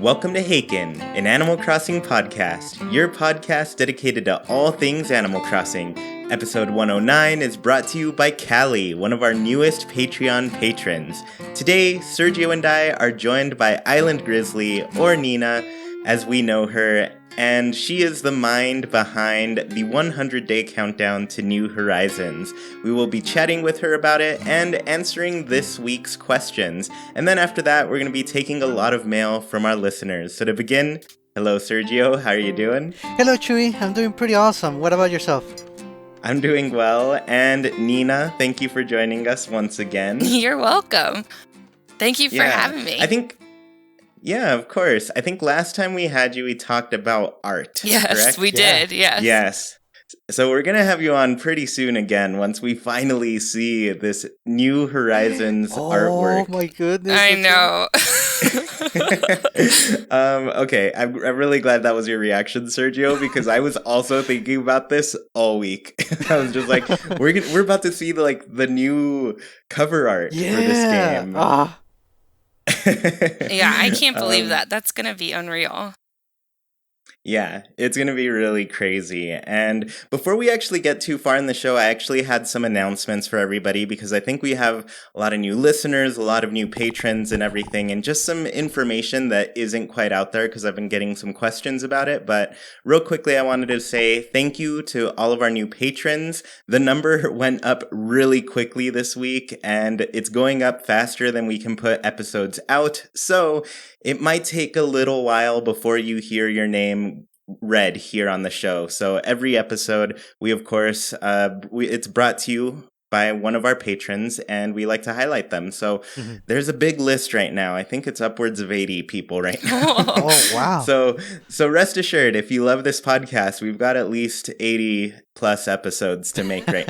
Welcome to Haken, an Animal Crossing podcast, your podcast dedicated to all things Animal Crossing. Episode 109 is brought to you by Callie, one of our newest Patreon patrons. Today, Sergio and I are joined by Island Grizzly, or Nina, as we know her, and she is the mind behind the 100-day countdown to New Horizons. We will be chatting with her about it and answering this week's questions. And then after that, we're going to be taking a lot of mail from our listeners. So to begin, hello Sergio, how are you doing? Hello Chewy, I'm doing pretty awesome. What about yourself? I'm doing well. And Nina, thank you for joining us once again. You're welcome. Thank you for having me. Yeah, of course. I think last time we had you, we talked about art. Yes, correct? we did. Yes. Yes. So we're going to have you on pretty soon again once we finally see this New Horizons artwork. Oh my goodness. I know. Okay, I'm really glad that was your reaction, Sergio, because I was also thinking about this all week. I was just like, we're about to see the new cover art for this game. Yeah, I can't believe that. That's going to be unreal. Yeah, it's going to be really crazy. And before we actually get too far in the show, I actually had some announcements for everybody because I think we have a lot of new listeners, a lot of new patrons and everything, and just some information that isn't quite out there because I've been getting some questions about it. But real quickly, I wanted to say thank you to all of our new patrons. The number went up really quickly this week, and it's going up faster than we can put episodes out. So it might take a little while before you hear your name read here on the show. So every episode, we of course, it's brought to you by one of our patrons, and we like to highlight them. So there's a big list right now. I think it's upwards of 80 people right now. Oh, wow. So rest assured, if you love this podcast, we've got at least 80 plus episodes to make right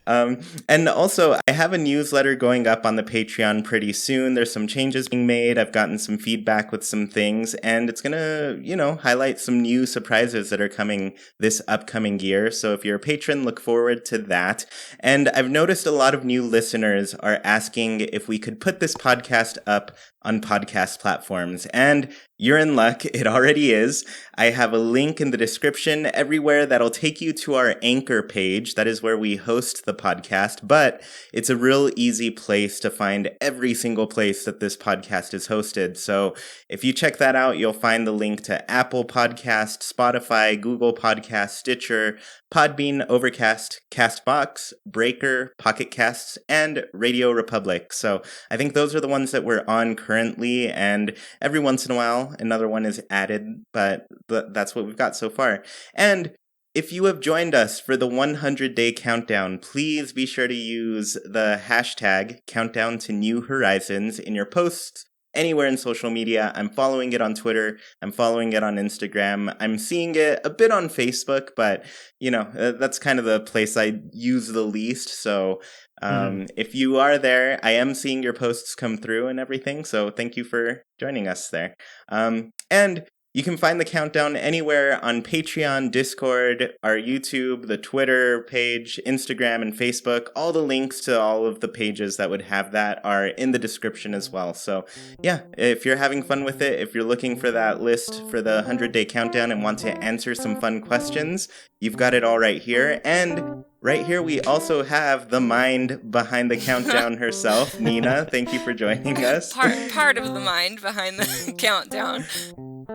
now. And also, I have a newsletter going up on the Patreon pretty soon. There's some changes being made. I've gotten some feedback with some things, and it's going to, highlight some new surprises that are coming this upcoming year. So if you're a patron, look forward to that. And I've noticed a lot of new listeners are asking if we could put this podcast up on podcast platforms. And you're in luck. It already is. I have a link in the description everywhere that'll take you to our Anchor page. That is where we host the podcast, but it's a real easy place to find every single place that this podcast is hosted. So if you check that out, you'll find the link to Apple Podcast, Spotify, Google Podcast, Stitcher, Podbean, Overcast, Castbox, Breaker, Pocket Casts, and Radio Republic. So I think those are the ones that we're on currently, and every once in a while another one is added, but that's what we've got so far. And if you have joined us for the 100-day countdown, please be sure to use the hashtag countdown to New Horizons in your posts anywhere in social media. I'm following it on Twitter. I'm following it on Instagram. I'm seeing it a bit on Facebook, but that's kind of the place I use the least. So if you are there, I am seeing your posts come through and everything. So thank you for joining us there. And you can find the countdown anywhere on Patreon, Discord, our YouTube, the Twitter page, Instagram, and Facebook. All the links to all of the pages that would have that are in the description as well. So yeah, if you're having fun with it, if you're looking for that list for the 100-day countdown and want to answer some fun questions, you've got it all right here. And right here, we also have the mind behind the countdown herself, Nina. Thank you for joining us. Part of the mind behind the countdown.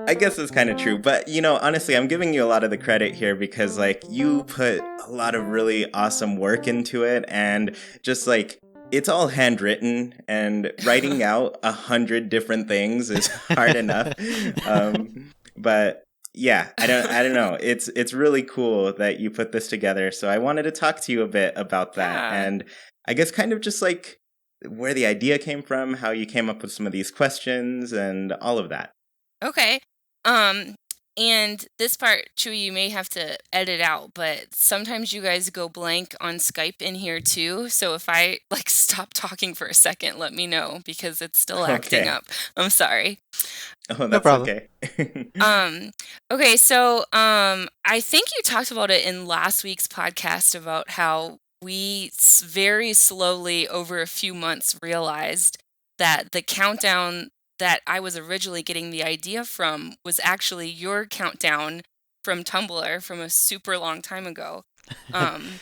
I guess it's kind of true, but honestly, I'm giving you a lot of the credit here because you put a lot of really awesome work into it, and just it's all handwritten, and writing out 100 different things is hard enough. But yeah, I don't know. It's really cool that you put this together. So I wanted to talk to you a bit about that, and I guess kind of just where the idea came from, how you came up with some of these questions, and all of that. Okay. And this part, Chewy, you may have to edit out, but sometimes you guys go blank on Skype in here too. So if I stop talking for a second, let me know because it's still acting up. I'm sorry. Oh, that's okay. Okay, so I think you talked about it in last week's podcast about how we very slowly over a few months realized that the countdown that I was originally getting the idea from was actually your countdown from Tumblr from a super long time ago, um,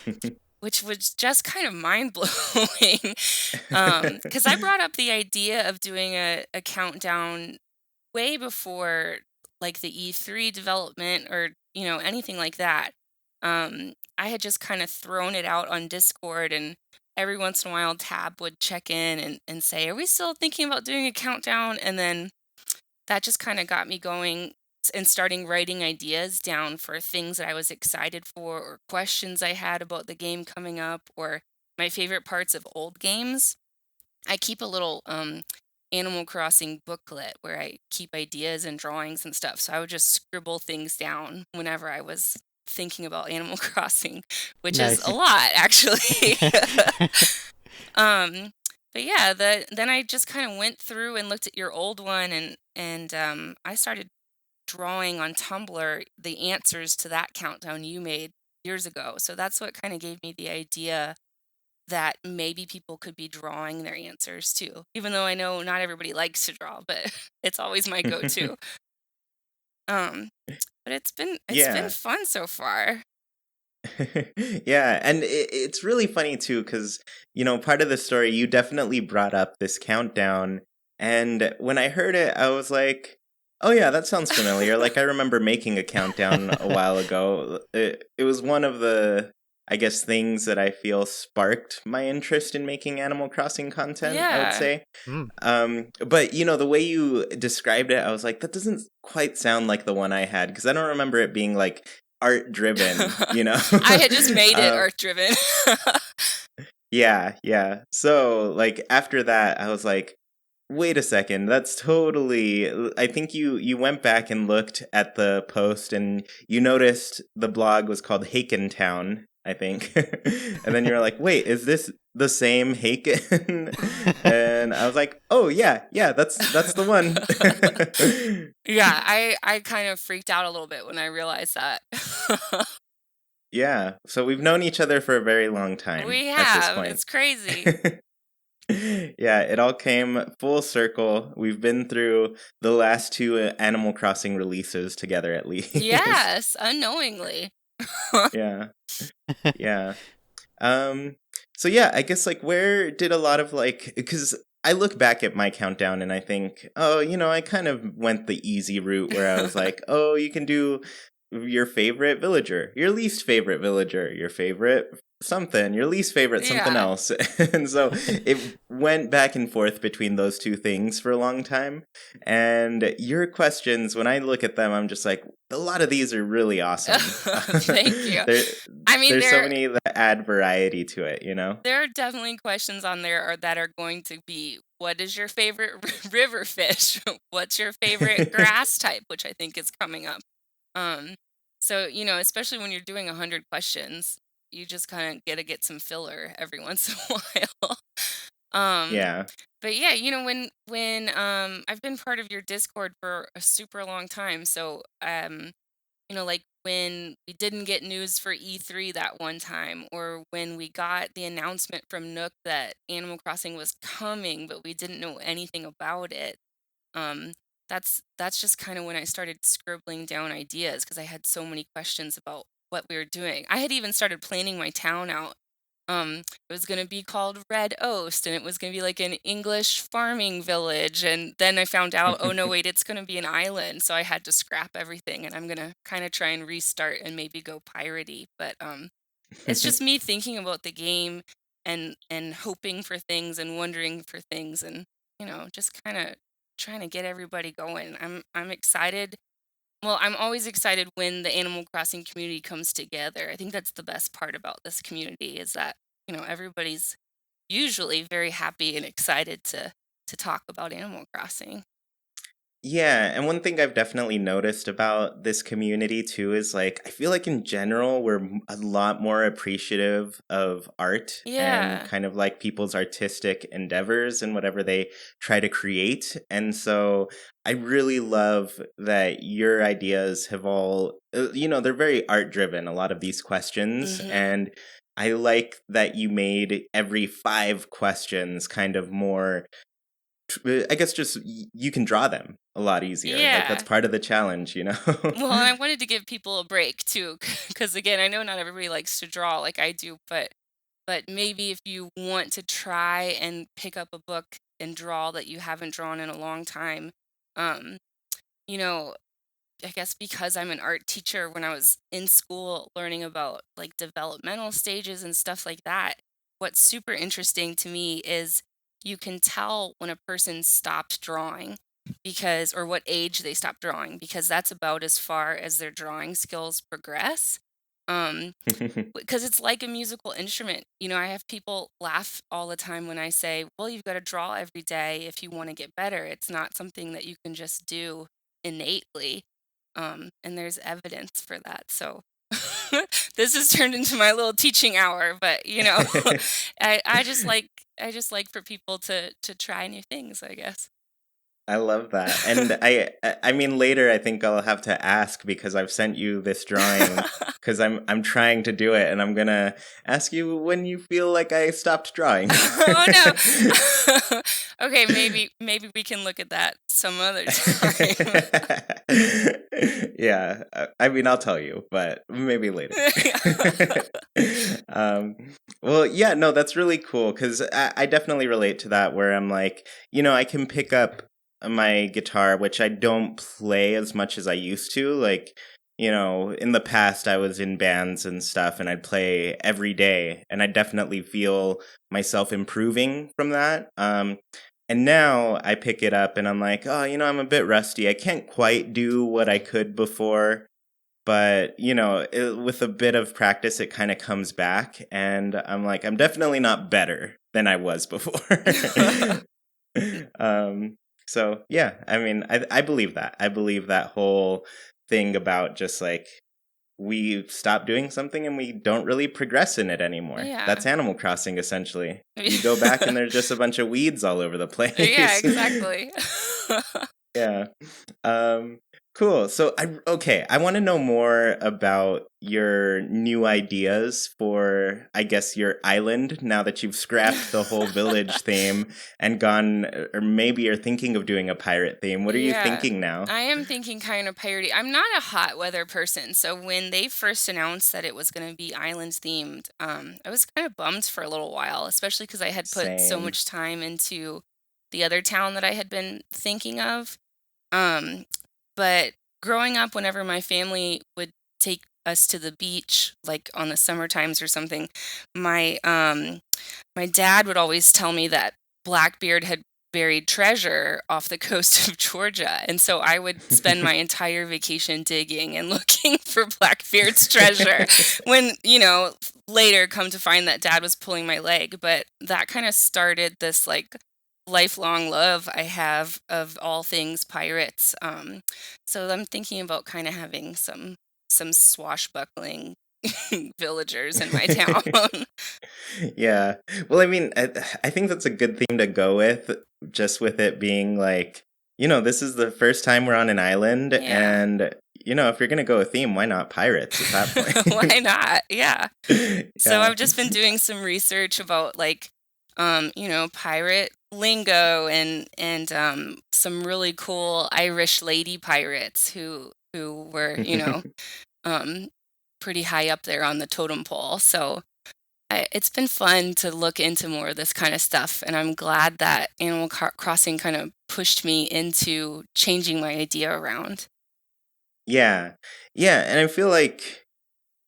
which was just kind of mind blowing. Because I brought up the idea of doing a countdown way before like the E3 development or anything like that. I had just kind of thrown it out on Discord, and every once in a while Tab would check in and say, "Are we still thinking about doing a countdown?" And then that just kind of got me going and starting writing ideas down for things that I was excited for or questions I had about the game coming up or my favorite parts of old games. I keep a little Animal Crossing booklet where I keep ideas and drawings and stuff. So I would just scribble things down whenever I was thinking about Animal Crossing, which is a Nice. lot actually. um, but yeah, then I just kind of went through and looked at your old one, and I started drawing on Tumblr the answers to that countdown you made years ago. So that's what kind of gave me the idea that maybe people could be drawing their answers too. Even though I know not everybody likes to draw, but it's always my go-to. Um, but it's been Yeah. fun so far. Yeah, and it's really funny too, because, part of the story, you definitely brought up this countdown. And when I heard it, I was like, oh, yeah, that sounds familiar. Like, I remember making a countdown a while ago. It was one of the, I guess, things that I feel sparked my interest in making Animal Crossing content, I would Yeah. say. Hmm. But, the way you described it, I was like, that doesn't quite sound like the one I had, because I don't remember it being like art driven, I had just made it um, art driven. yeah. So like after that, I was like, wait a second, that's totally. I think you went back and looked at the post and you noticed the blog was called Haken Town, I think, and then you're like, wait, is this the same Haken? And I was like, oh yeah, that's the one. Yeah, I kind of freaked out a little bit when I realized that. Yeah, so we've known each other for a very long time We at this have. point. It's crazy. Yeah, it all came full circle. We've been through the last two Animal Crossing releases together, at least. Yes, unknowingly. Yeah, yeah. Um, so yeah, I guess like where did a lot of like, because I look back at my countdown and I think, oh, I kind of went the easy route where I was like, oh, you can do your favorite villager, your least favorite villager, your favorite something, your least favorite something Yeah. else. And so it went back and forth between those two things for a long time. And your questions, when I look at them, I'm just like, a lot of these are really awesome. Thank you. There, I mean, there's so many that add variety to it. there are definitely questions on there that are going to be, what is your favorite river fish? What's your favorite grass type, which I think is coming up. Um, so, especially when you're doing 100 questions, you just kind of get some filler every once in a while. Um, Yeah. but yeah, when I've been part of your Discord for a super long time, so like when we didn't get news for E3 that one time, or when we got the announcement from Nook that Animal Crossing was coming, but we didn't know anything about it. Um, that's just kind of when I started scribbling down ideas because I had so many questions about what we were doing. I had even started planning my town out. It was gonna be called Red Oast, and it was gonna be like an English farming village. And then I found out, oh no, wait, it's gonna be an island. So I had to scrap everything, and I'm gonna kind of try and restart and maybe go piratey. But it's just me thinking about the game and hoping for things and wondering for things and just kind of trying to get everybody going. I'm excited. Well, I'm always excited when the Animal Crossing community comes together. I think that's the best part about this community is that, everybody's usually very happy and excited to talk about Animal Crossing. Yeah, and one thing I've definitely noticed about this community too is like I feel like in general we're a lot more appreciative of art and Yeah. kind of like people's artistic endeavors and whatever they try to create. And so I really love that your ideas have all they're very art driven, a lot of these questions, Mhm. and I like that you made every 5 questions kind of more I guess just you can draw them a lot easier. Like that's Yeah. part of the challenge, you know? Well, and I wanted to give people a break too, because again, I know not everybody likes to draw like I do, but maybe if you want to try and pick up a book and draw that you haven't drawn in a long time, um, you know, I guess because I'm an art teacher, when I was in school learning about like developmental stages and stuff like that, what's super interesting to me is you can tell when a person stopped drawing because, or what age they stopped drawing, because that's about as far as their drawing skills progress. Um, because it's like a musical instrument. I have people laugh all the time when I say, well, you've got to draw every day if you want to get better. It's not something that you can just do innately. And there's evidence for that. So this has turned into my little teaching hour, but I just like for people to try new things, I guess. I love that. And I mean later I think I'll have to ask because I've sent you this drawing because I'm trying to do it and I'm going to ask you when you feel like I stopped drawing. Oh no. Okay, maybe we can look at that some other time. Yeah, I mean I'll tell you, but maybe later. um well, yeah, no, that's really cool cuz I definitely relate to that where I'm like, I can pick up my guitar, which I don't play as much as I used to. Like, in the past, I was in bands and stuff, and I'd play every day, and I definitely feel myself improving from that. And now I pick it up, and I'm like, oh, I'm a bit rusty. I can't quite do what I could before, but with a bit of practice, it kind of comes back, and I'm like, I'm definitely not better than I was before. um, so yeah, I mean, I believe that. I believe that whole thing about just like we stop doing something and we don't really progress in it anymore. Yeah. That's Animal Crossing essentially. You go back and there's just a bunch of weeds all over the place. Yeah, exactly. Yeah. Cool. So I want to know more about your new ideas for, I guess, your island now that you've scrapped the whole village theme and gone, or maybe you're thinking of doing a pirate theme. What are you Yeah, thinking now? I am thinking kind of piratey. I'm not a hot weather person, so when they first announced that it was going to be islands themed, I was kind of bummed for a little while, especially because I had put so Same. much time into the other town that I had been thinking of. Um, but growing up, whenever my family would take us to the beach, like on the summer times or something, my dad would always tell me that Blackbeard had buried treasure off the coast of Georgia. And so I would spend my entire vacation digging and looking for Blackbeard's treasure when, later come to find that dad was pulling my leg. But that kind of started this like lifelong love I have of all things pirates. So I'm thinking about kind of having some swashbuckling villagers in my town. Yeah. Well, I mean, I think that's a good theme to go with, just with it being like, this is the first time we're on an island, Yeah. and, if you're going to go with theme, why not pirates at that point? Why not? Yeah. So Yeah. I've just been doing some research about like pirate lingo and some really cool Irish lady pirates who were, um pretty high up there on the totem pole. So it's been fun to look into more of this kind of stuff, and I'm glad that Animal Crossing kind of pushed me into changing my idea around. Yeah. Yeah, and I feel like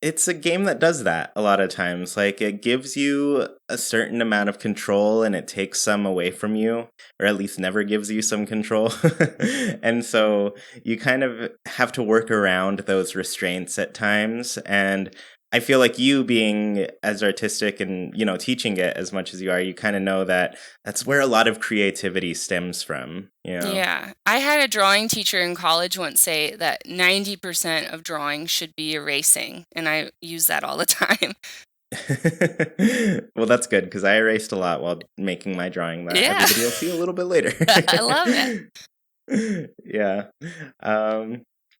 it's a game that does that a lot of times. Like, it gives you a certain amount of control and it takes some away from you, or at least never gives you some control. And so you kind of have to work around those restraints at times. And I feel like you being as artistic and, teaching it as much as you are, you kind of know that that's where a lot of creativity stems from. Yeah. I had a drawing teacher in college once say that 90% of drawing should be erasing, and I use that all the time. Well, that's good because I erased a lot while making my drawing that Yeah. everybody will see a little bit later. I love it. Yeah.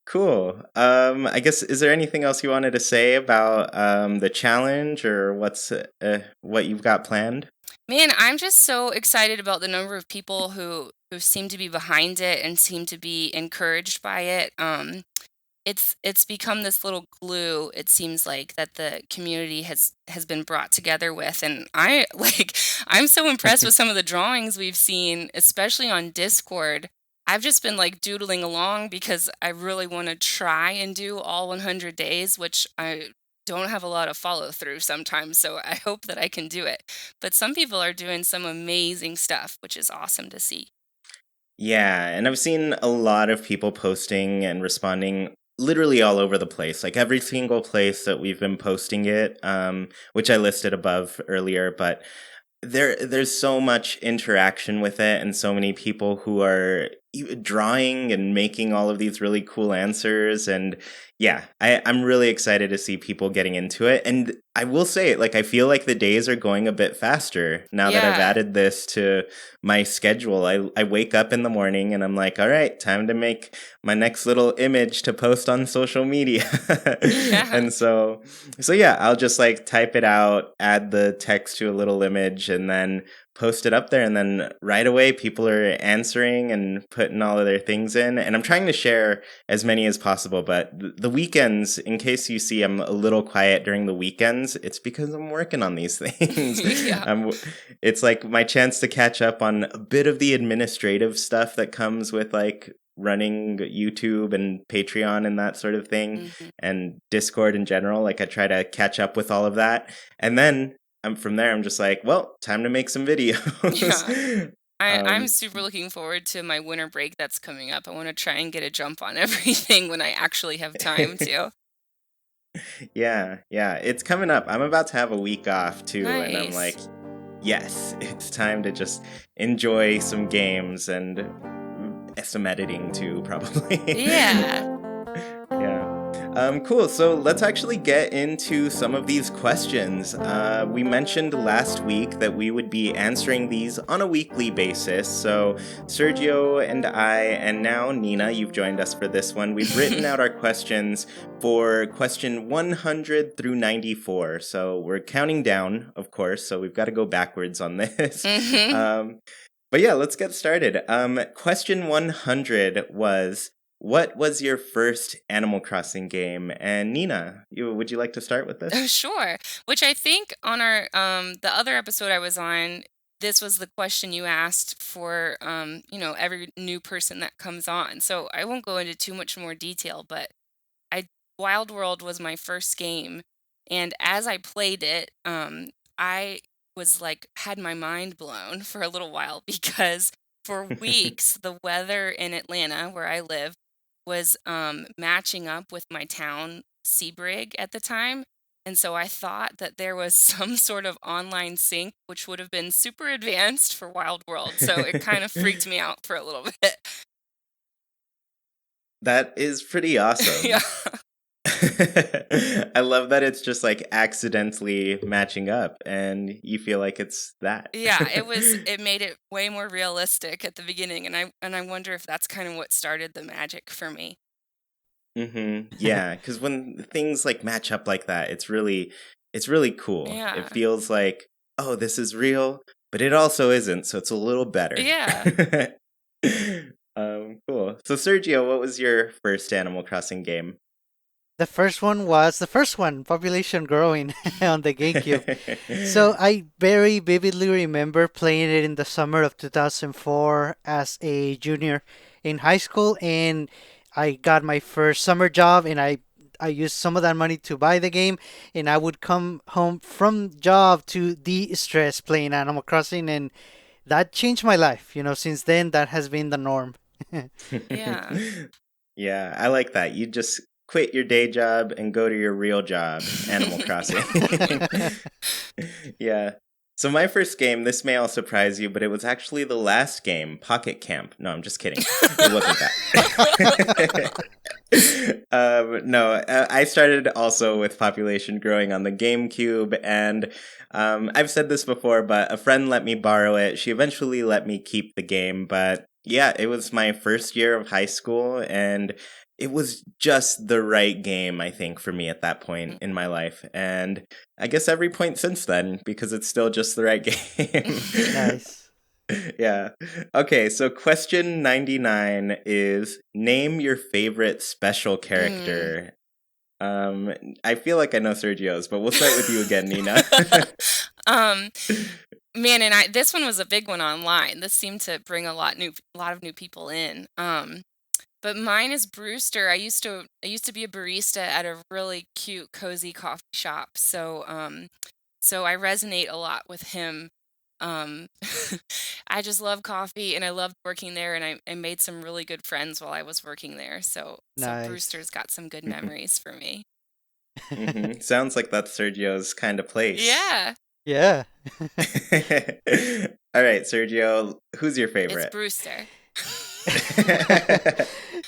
Cool. I guess, is there anything else you wanted to say about the challenge or what you've got planned? Man, I'm just so excited about the number of people who seem to be behind it and seem to be encouraged by it. It's become this little glue, it seems like, that the community has been brought together with, and I like I'm so impressed with some of the drawings we've seen, especially on Discord. I've just been like doodling along because I really want to try and do all 100 days, which I don't have a lot of follow through sometimes, so I hope that I can do it. But some people are doing some amazing stuff, which is awesome to see. Yeah, and I've seen a lot of people posting and responding literally all over the place. Like every single place that we've been posting it, which I listed above earlier, but there's so much interaction with it and so many people who are drawing and making all of these really cool answers. And yeah, I'm really excited to see people getting into it. And I will say, like, I feel like the days are going a bit faster now that I've Yeah. added this to my schedule. I wake up in the morning and I'm like, all right, time to make my next little image to post on social media. Yeah. And so yeah, I'll just like type it out, add the text to a little image, and then post it up there. And then right away, people are answering and putting all of their things in. And I'm trying to share as many as possible. But the weekends, in case you see I'm a little quiet during the weekends, it's because I'm working on these things. Yeah. It's like my chance to catch up on a bit of the administrative stuff that comes with like running YouTube and Patreon and that sort of thing, Mhm. and Discord in general. Like I try to catch up with all of that. And then from there, I'm just like, well, time to make some Yeah. videos. I'm um, super looking forward to my winter break that's coming up. I want to try and get a jump on everything when I actually have time to. yeah, it's coming up. I'm about to have a week off too. And I'm like, Nice. yes, it's time to just enjoy some games and some editing too, probably. Yeah. Yeah. Cool. So let's actually get into some of these questions. We mentioned last week that we would be answering these on a weekly basis. So Sergio and I, and now Nina, you've joined us for this one. We've written out our questions for question 100 through 94. So we're counting down, of course. So we've got to go backwards on this. Mhm. But yeah, let's get started. Question 100 was, what was your first Animal Crossing game? And Nina, would you like to start with Oh, this? sure. Which I think on our the other episode I was on, this was the question you asked for every new person that comes on. So I won't go into too much more detail, but I Wild World was my first game, and as I played it, I was like had my mind blown for a little while because for weeks the weather in Atlanta, where I live, was matching up with my town Sebrig at the time. And so I thought that there was some sort of online sync, which would have been super advanced for Wild World. So it kind of freaked me out for a little bit. That is pretty Yeah. awesome. I love that it's just like accidentally matching up and you feel like it's that. Yeah, it made it way more realistic at the beginning, and I wonder if that's kind of what started the magic for me. Yeah, because when things like match up like that, it's really cool. It Yeah. feels like, oh, this is real, but it also isn't, so it's a little better. Yeah. Cool. So Sergio, what was your first Animal Crossing game? The first one was the first one, Population Growing, on the GameCube. So I very vividly remember playing it in the summer of 2004 as a junior in high school, and I got my first summer job, and I used some of that money to buy the game, and I would come home from job to de-stress playing Animal Crossing, and that changed my life. Since then that has been the norm. Yeah. Yeah, I like that. You just quit your day job and go to your real job, Animal Crossing. Yeah. So my first game, this may all surprise you, but it was actually the last game, Pocket Camp. No, I'm just kidding. It wasn't that. No, I started also with Population Growing on the GameCube, and I've said this before, but a friend let me borrow it. She eventually let me keep the game, but yeah, it was my first year of high school, and it was just the right game, I think, for me at that point in my life. And I guess every point since then, because it's still just the right game. Nice. Yeah. Okay, so question 99 is name your favorite special character. I feel like I know Sergio's, but we'll start with you again, Nina. um, Man, and this one was a big one online. This seemed to bring a lot of new people in. But mine is Brewster. I used to be a barista at a really cute, cozy coffee shop. So I resonate a lot with him. Um, I just love coffee, and I loved working there, and I made some really good friends while I was working there. So Nice. Brewster's got some good memories for me. Sounds like that's Sergio's kind of place. Yeah, Yeah. All right, Sergio, who's your it's favorite? Brewster.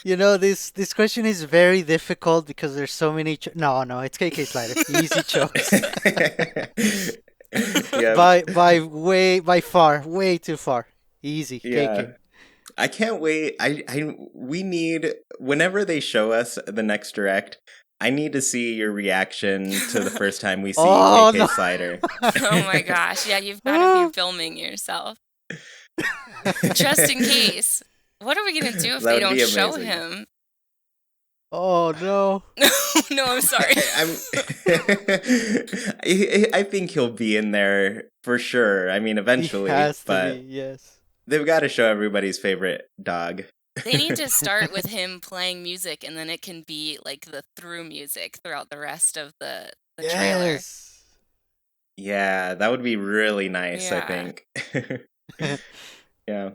This question is very difficult because there's so many. No, it's KK Slider. Easy choice. Yeah. By far, way too far. Easy, Yeah. KK. I can't wait. We need, whenever they show us the next direct, I need to see your reaction to the first time we see Oh KK no! Slider. Oh my gosh. Yeah, you've got to be filming yourself. Just in case. What are we going to do if That they would don't be show amazing. him? Oh no! No, I'm sorry. I think he'll be in there for sure. I mean, He eventually, has to be. but Yes. they've got to show everybody's favorite dog. They need to start with him playing music, and then it can be like the through music throughout the rest of the trailer. Yes. Yeah, that would be really nice, I Yeah. think. Yeah.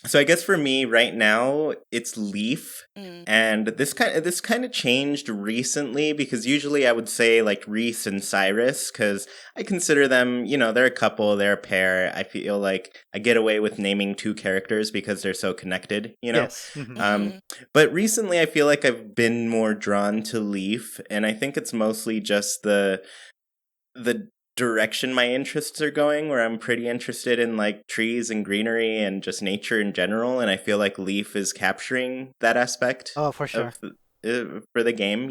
So I guess for me right now it's Leaf, Mm. and this kind of changed recently because usually I would say like Reese and Cyrus because I consider them, they're a couple, they're a pair. I feel like I get away with naming two characters because they're so connected. Yes. Mhm. Mhm. But recently I feel like I've been more drawn to Leaf, and I think it's mostly just the direction my interests are going, where I'm pretty interested in like trees and greenery and just nature in general, and I feel like Leaf is capturing that aspect Oh, for sure. of for the game.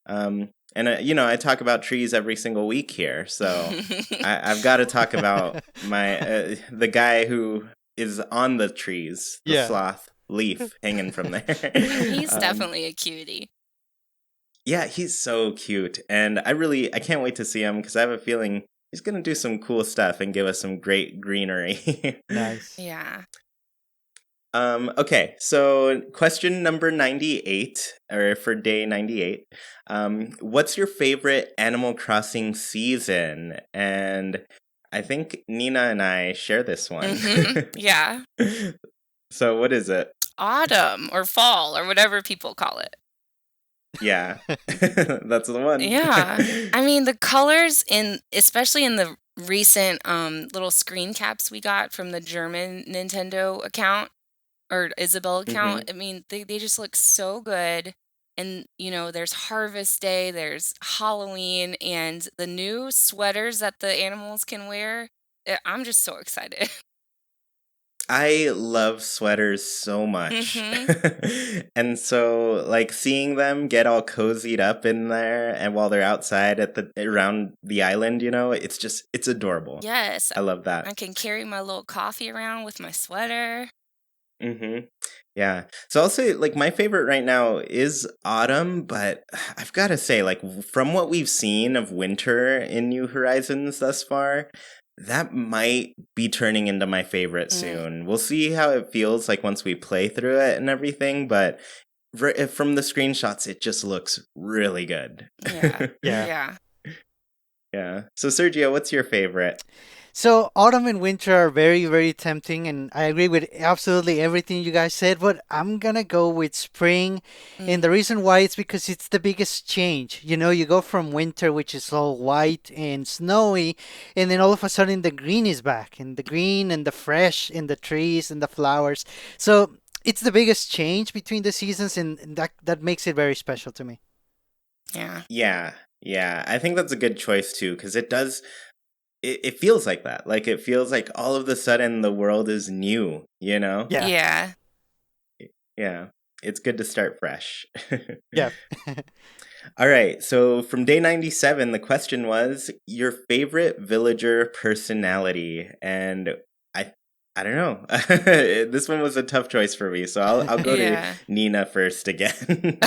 And I talk about trees every single week here, so I've got to talk about my the guy who is on the trees, the Yeah. sloth Leaf hanging from there. He's um, definitely a cutie. yeah, he's so cute, and I can't wait to see him because I have a feeling he's gonna do some cool stuff and give us some great greenery. Nice. Yeah. Okay, so question number 98, or for day 98. What's your favorite Animal Crossing season? And I think Nina and I share this one. Yeah. So what is it? Autumn or fall or whatever people call it. Yeah, that's the one. Yeah. I mean, the colors especially in the recent little screen caps we got from the German Nintendo account or Isabel account. Mhm. I mean, they just look so good. And, there's Harvest Day, there's Halloween, and the new sweaters that the animals can wear. I'm just so excited. I love sweaters so much. Hmm. And so like seeing them get all cozied up in there and while they're outside around the island, it's adorable. Yes, I love that. I can carry my little coffee around with my sweater. Mhm. Yeah. So I'll say like my favorite right now is autumn, but I've got to say like from what we've seen of winter in New Horizons thus far, that might be turning into my favorite Mm. soon. We'll see how it feels like once we play through it and everything, but from the screenshots it just looks really good. Yeah. Yeah. Yeah. Yeah. So Sergio, what's your favorite? So autumn and winter are very, very tempting, and I agree with absolutely everything you guys said, but I'm gonna go with spring. And the Mm. reason why is because it's the biggest change. You go from winter, which is all white and snowy, and then all of a sudden the green is back, and the green and the fresh and the trees and the flowers. So it's the biggest change between the seasons, and that makes it very special to me. Yeah. Yeah. Yeah. I think that's a good choice too cuz it feels like that. Like it feels like all of a sudden the world is new, you know? Yeah. Yeah. Yeah. it's good to start fresh. Yeah. All right, so from day 97, the question was your favorite villager personality, and I I don't know. This one was a tough choice for me, so I'll go to Yeah. Nina first again.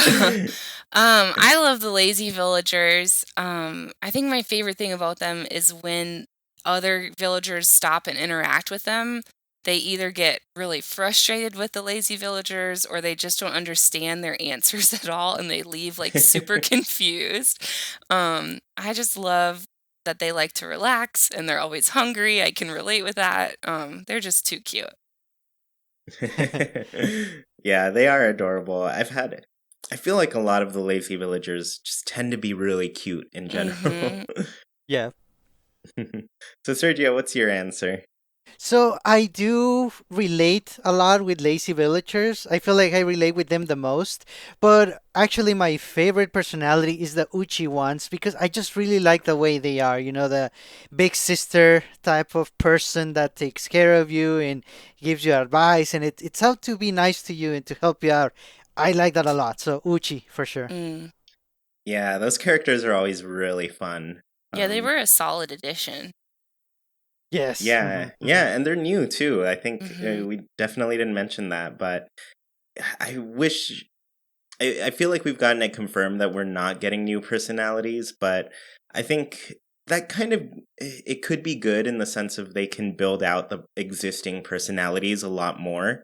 I love the lazy villagers. I think my favorite thing about them is when other villagers stop and interact with them. They either get really frustrated with the lazy villagers or they just don't understand their answers at all and they leave like super confused. I just love that they like to relax and they're always hungry. I can relate with that. They're just too cute. Yeah, they are adorable. I feel like a lot of the lazy villagers just tend to be really cute in general. Mhm. Yeah. So Sergio, what's your answer? So I do relate a lot with lazy villagers. I feel like I relate with them the most. But actually, my favorite personality is the Uchi ones because I just really like the way they are. You know, the big sister type of person that takes care of you and gives you advice, and it's out to be nice to you and to help you out. I like that a lot. So Uchi for sure. Mm. Yeah, those characters are always really fun. Yeah, they Um, were a solid addition. Yes. yeah, yeah, and they're new too. I think Mhm. we definitely didn't mention that, but I wish I feel like we've gotten it confirmed that we're not getting new personalities, but I think that kind of it could be good in the sense of they can build out the existing personalities a lot more.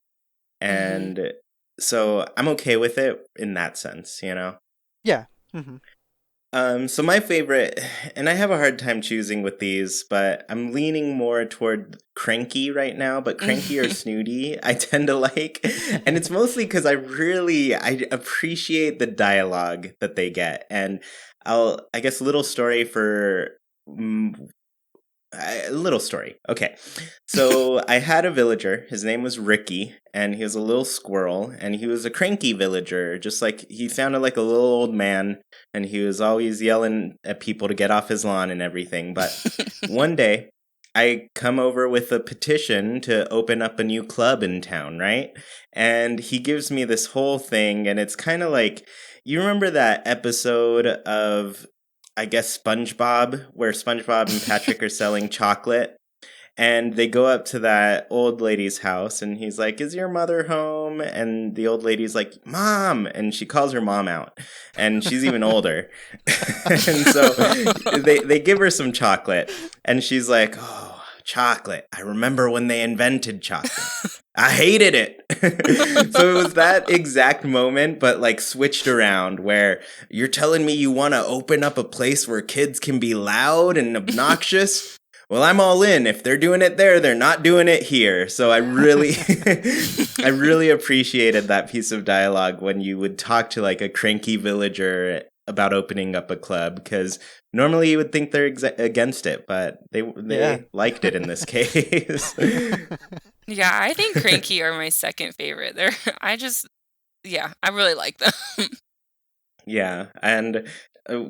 Mhm. And so I'm okay with it in that sense, you know? Yeah. Hmm. So my favorite, and I have a hard time choosing with these, but I'm leaning more toward Cranky right now, but Cranky or Snooty I tend to like. And it's mostly because I appreciate the dialogue that they get. And I guess, little story for mm, a little story. Okay. So I had a villager. His name was Ricky, and he was a little squirrel, and he was a cranky villager. Just like he sounded like a little old man, and he was always yelling at people to get off his lawn and everything. But one day, I come over with a petition to open up a new club in town, right? And he gives me this whole thing, and it's kind of like you remember that episode of I guess SpongeBob, where SpongeBob and Patrick are selling chocolate. And they go up to that old lady's house, and he's like, "Is your mother home?" And the old lady's like, "Mom!" And she calls her mom out, and she's even older. And so they give her some chocolate, and she's like, "Oh, chocolate! I remember when they invented chocolate. I hated it." So it was that exact moment, but like switched around, where you're telling me you want to open up a place where kids can be loud and obnoxious. Well, I'm all in. If they're doing it there, they're not doing it here. So I really, I really appreciated that piece of dialogue when you would talk to like a cranky villager about opening up a club, because normally you would think they're against it, but Yeah. they liked it in this case. Yeah, I think Cranky are my second favorite. Yeah, I really like them. Yeah, and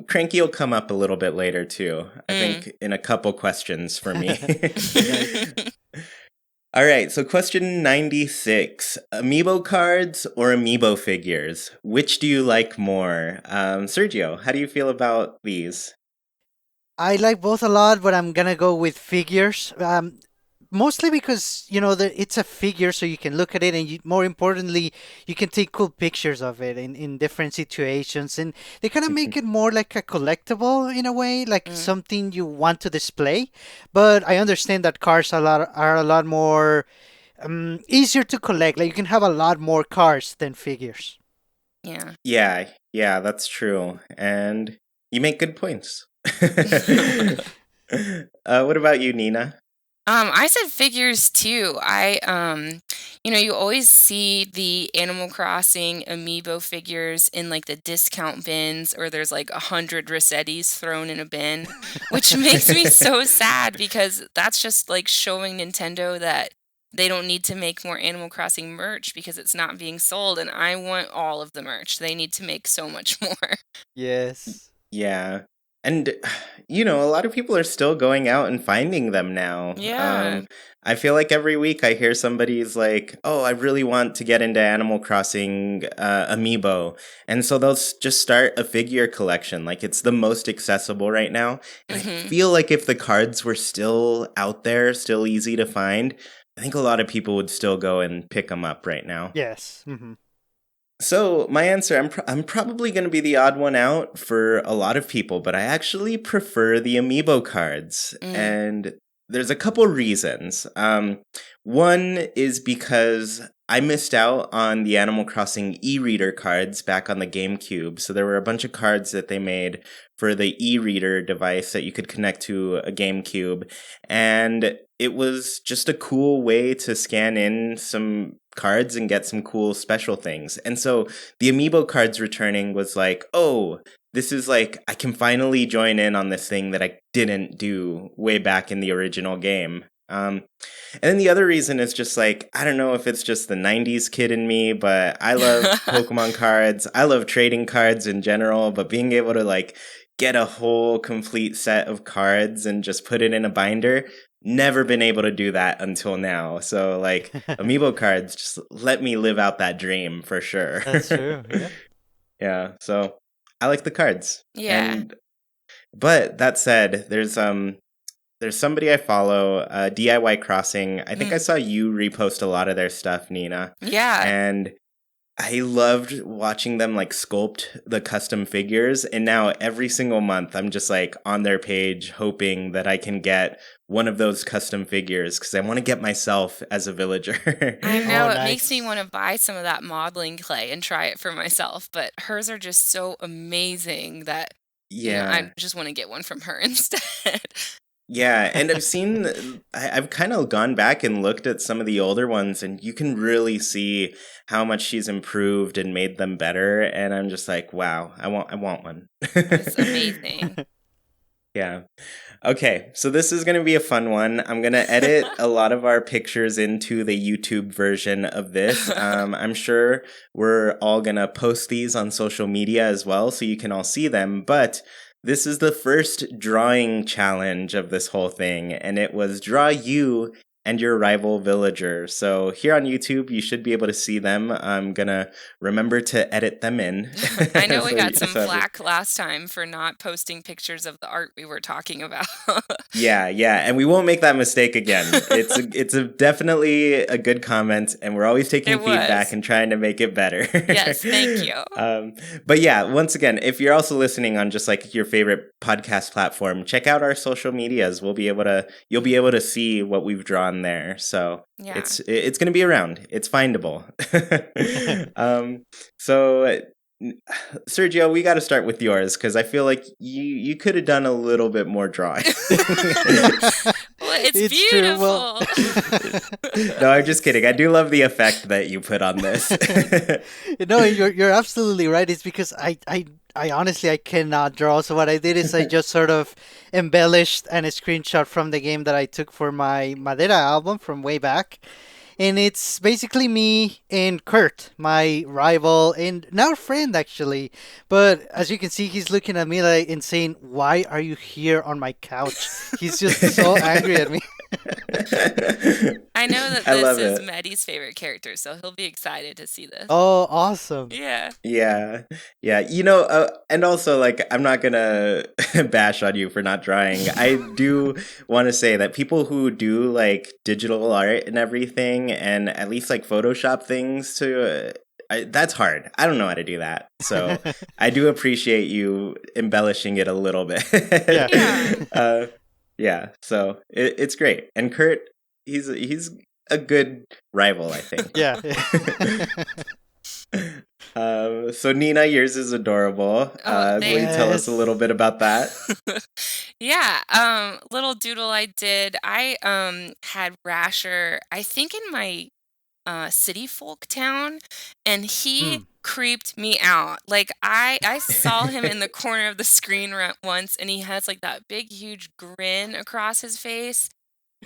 Cranky will come up a little bit later too. I Mm. think in a couple questions for me. Nice. All right, so question 96. Amiibo cards or amiibo figures? Which do you like more? Sergio, how do you feel about these? I like both a lot, but I'm gonna go with figures. Mostly because it's a figure, so you can look at it, and more importantly, you can take cool pictures of it in different situations, and they kind of make it more like a collectible in a way, like Mm. something you want to display. But I understand that cars are a lot more easier to collect. Like you can have a lot more cars than figures. Yeah. Yeah, that's true. And you make good points. What about you, Nina? I said figures too. You always see the Animal Crossing amiibo figures in like the discount bins, or there's like 100 Rossettis thrown in a bin, which makes me so sad because that's just like showing Nintendo that they don't need to make more Animal Crossing merch because it's not being sold, and I want all of the merch. They need to make so much more. Yes. Yeah. And, a lot of people are still going out and finding them now. Yeah. I feel like every week I hear somebody's like, oh, I really want to get into Animal Crossing Amiibo. And so they'll just start a figure collection. Like, it's the most accessible right now. And I feel like if the cards were still out there, still easy to find, I think a lot of people would still go and pick them up right now. Yes. Mm-hmm. So my answer, I'm probably going to be the odd one out for a lot of people, but I actually prefer the Amiibo cards, and there's a couple reasons. One is because I missed out on the Animal Crossing e-reader cards back on the GameCube. So there were a bunch of cards that they made for the e-reader device that you could connect to a GameCube, and it was just a cool way to scan in some cards and get some cool special things. And so the Amiibo cards returning was like, oh, this is like, I can finally join in on this thing that I didn't do way back in the original game. And then the other reason is just like, I don't know if it's just the 90s kid in me, but I love Pokemon cards. I love trading cards in general, but being able to like get a whole complete set of cards and just put it in a binder, never been able to do that until now. So like Amiibo cards just let me live out that dream for sure. That's true. Yeah. Yeah, so I like the cards. Yeah. But that said, there's somebody I follow, DIY Crossing. I think I saw you repost a lot of their stuff, Nina. Yeah. And I loved watching them like sculpt the custom figures. And now every single month I'm just like on their page hoping that I can get one of those custom figures because I want to get myself as a villager. I know, Oh, it nice. makes me want to buy some of that modeling clay and try it for myself, but hers are just so amazing that Yeah. I just want to get one from her instead. Yeah, and I've kind of gone back and looked at some of the older ones, and you can really see how much she's improved and made them better. And I'm just like, wow, I want one. It's amazing. Yeah. Okay, so this is going to be a fun one. I'm going to edit a lot of our pictures into the YouTube version of this. I'm sure we're all going to post these on social media as well, so you can all see them. But this is the first drawing challenge of this whole thing, and it was draw you and your rival villager. So here on YouTube, you should be able to see them. I'm going to remember to edit them in. I know we got some flack last time for not posting pictures of the art we were talking about. Yeah, and we won't make that mistake again. It's definitely a good comment, and we're always taking feedback and trying to make it better. Yes, thank you. But yeah, once again, if you're also listening on just like your favorite podcast platform, check out our social medias. You'll be able to see what we've drawn there. So Yeah. it's going to be around. It's findable. So Sergio, we got to start with yours because I feel like you could have done a little bit more drawing. Well, it's beautiful. True. Well... No, I'm just kidding. I do love the effect that you put on this. No, you're absolutely right. It's because I honestly I cannot draw. So what I did is I just sort of embellished and a screenshot from the game that I took for my Madera album from way back. And it's basically me and Kurt, my rival and now friend, actually. But as you can see, he's looking at me like and saying, "Why are you here on my couch?" He's just so angry at me. I know that this is Maddie's favorite character, so he'll be excited to see this. Oh, awesome. Yeah. Yeah. And also, like, I'm not gonna bash on you for not drawing. I do want to say that people who do, like, digital art and everything, and at least, like, Photoshop things to... that's hard. I don't know how to do that. So I do appreciate you embellishing it a little bit. Yeah. Yeah, so it's great. And Kurt, he's a good rival, I think. Yeah. So Nina, yours is adorable. Will you tell us a little bit about that? Yeah, little doodle I did. I had Rasher, I think in my city folk town, and he creeped me out. Like I saw him in the corner of the screen once, and he has like that big huge grin across his face,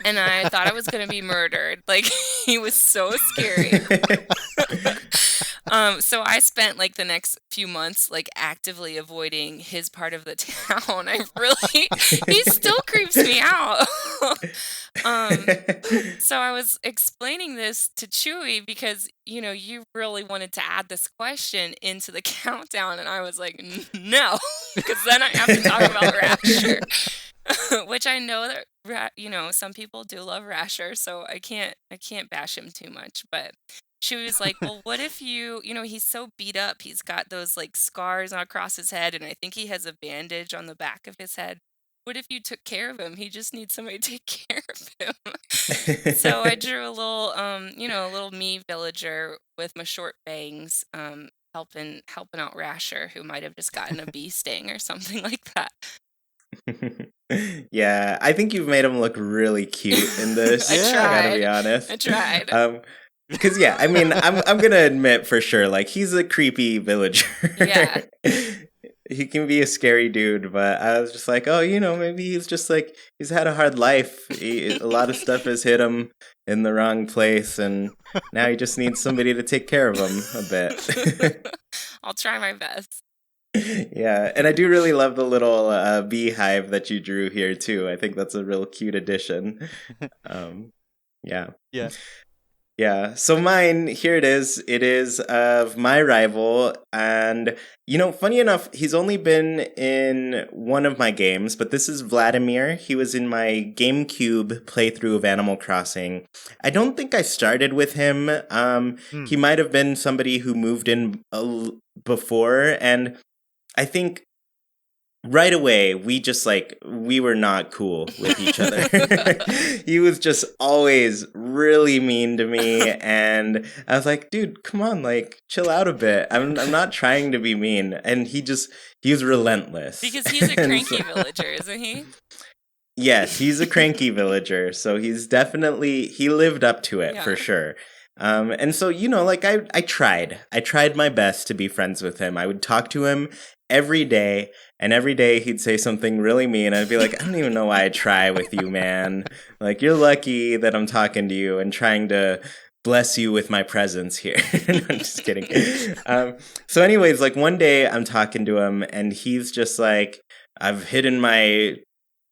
and I thought I was gonna be murdered. Like he was so scary. So I spent like the next few months like actively avoiding his part of the town. He still creeps me out. um, so I was explaining this to Chewy because, you really wanted to add this question into the countdown, and I was like, no, because then I have to talk about Rasher, which I know that some people do love Rasher, so I can't bash him too much, but she was like, well, what if he's so beat up, he's got those like scars across his head, and I think he has a bandage on the back of his head. What if you took care of him? He just needs somebody to take care of him. So I drew a little me villager with my short bangs, helping out Rasher, who might have just gotten a bee sting or something like that. Yeah, I think you've made him look really cute in this. I I gotta tried. be honest. I tried. Because yeah, I mean, I'm gonna admit for sure, like he's a creepy villager. Yeah. He can be a scary dude, but I was just like, oh, maybe he's just like he's had a hard life. A lot of stuff has hit him in the wrong place, and now he just needs somebody to take care of him a bit. I'll try my best. Yeah, and I do really love the little beehive that you drew here too. I think that's a real cute addition. Yeah. Yeah. Yeah, so mine, here it is. It is of my rival, and, funny enough, he's only been in one of my games, but this is Vladimir. He was in my GameCube playthrough of Animal Crossing. I don't think I started with him. He might have been somebody who moved in before, and I think right away, we were not cool with each other. He was just always really mean to me, and I was like, dude, come on, like, chill out a bit. I'm not trying to be mean. And he was relentless. Because he's a cranky villager, isn't he? Yes, he's a cranky villager, so he lived up to it for sure. And so, like I tried my best to be friends with him. I would talk to him every day, and every day he'd say something really mean. I'd be like, I don't even know why I try with you, man. Like, you're lucky that I'm talking to you and trying to bless you with my presence here. No, I'm just kidding. So anyways, like one day I'm talking to him, and he's just like, I've hidden my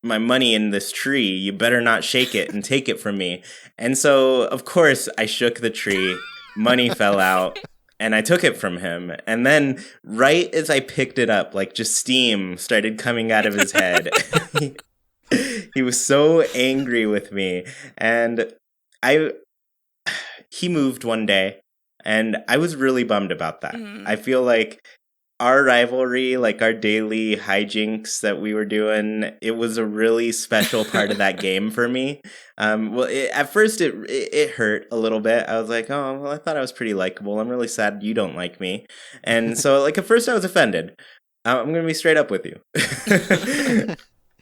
money in this tree. You better not shake it and take it from me. And so, of course, I shook the tree. Money fell out. And I took it from him. And then right as I picked it up, like just steam started coming out of his head. He was so angry with me. And he moved one day, and I was really bummed about that. I feel like our rivalry, like our daily hijinks that we were doing, it was a really special part of that game for me. At first it hurt a little bit. I was like, oh, well, I thought I was pretty likable. I'm really sad you don't like me. And so, like, at first I was offended. I'm going to be straight up with you.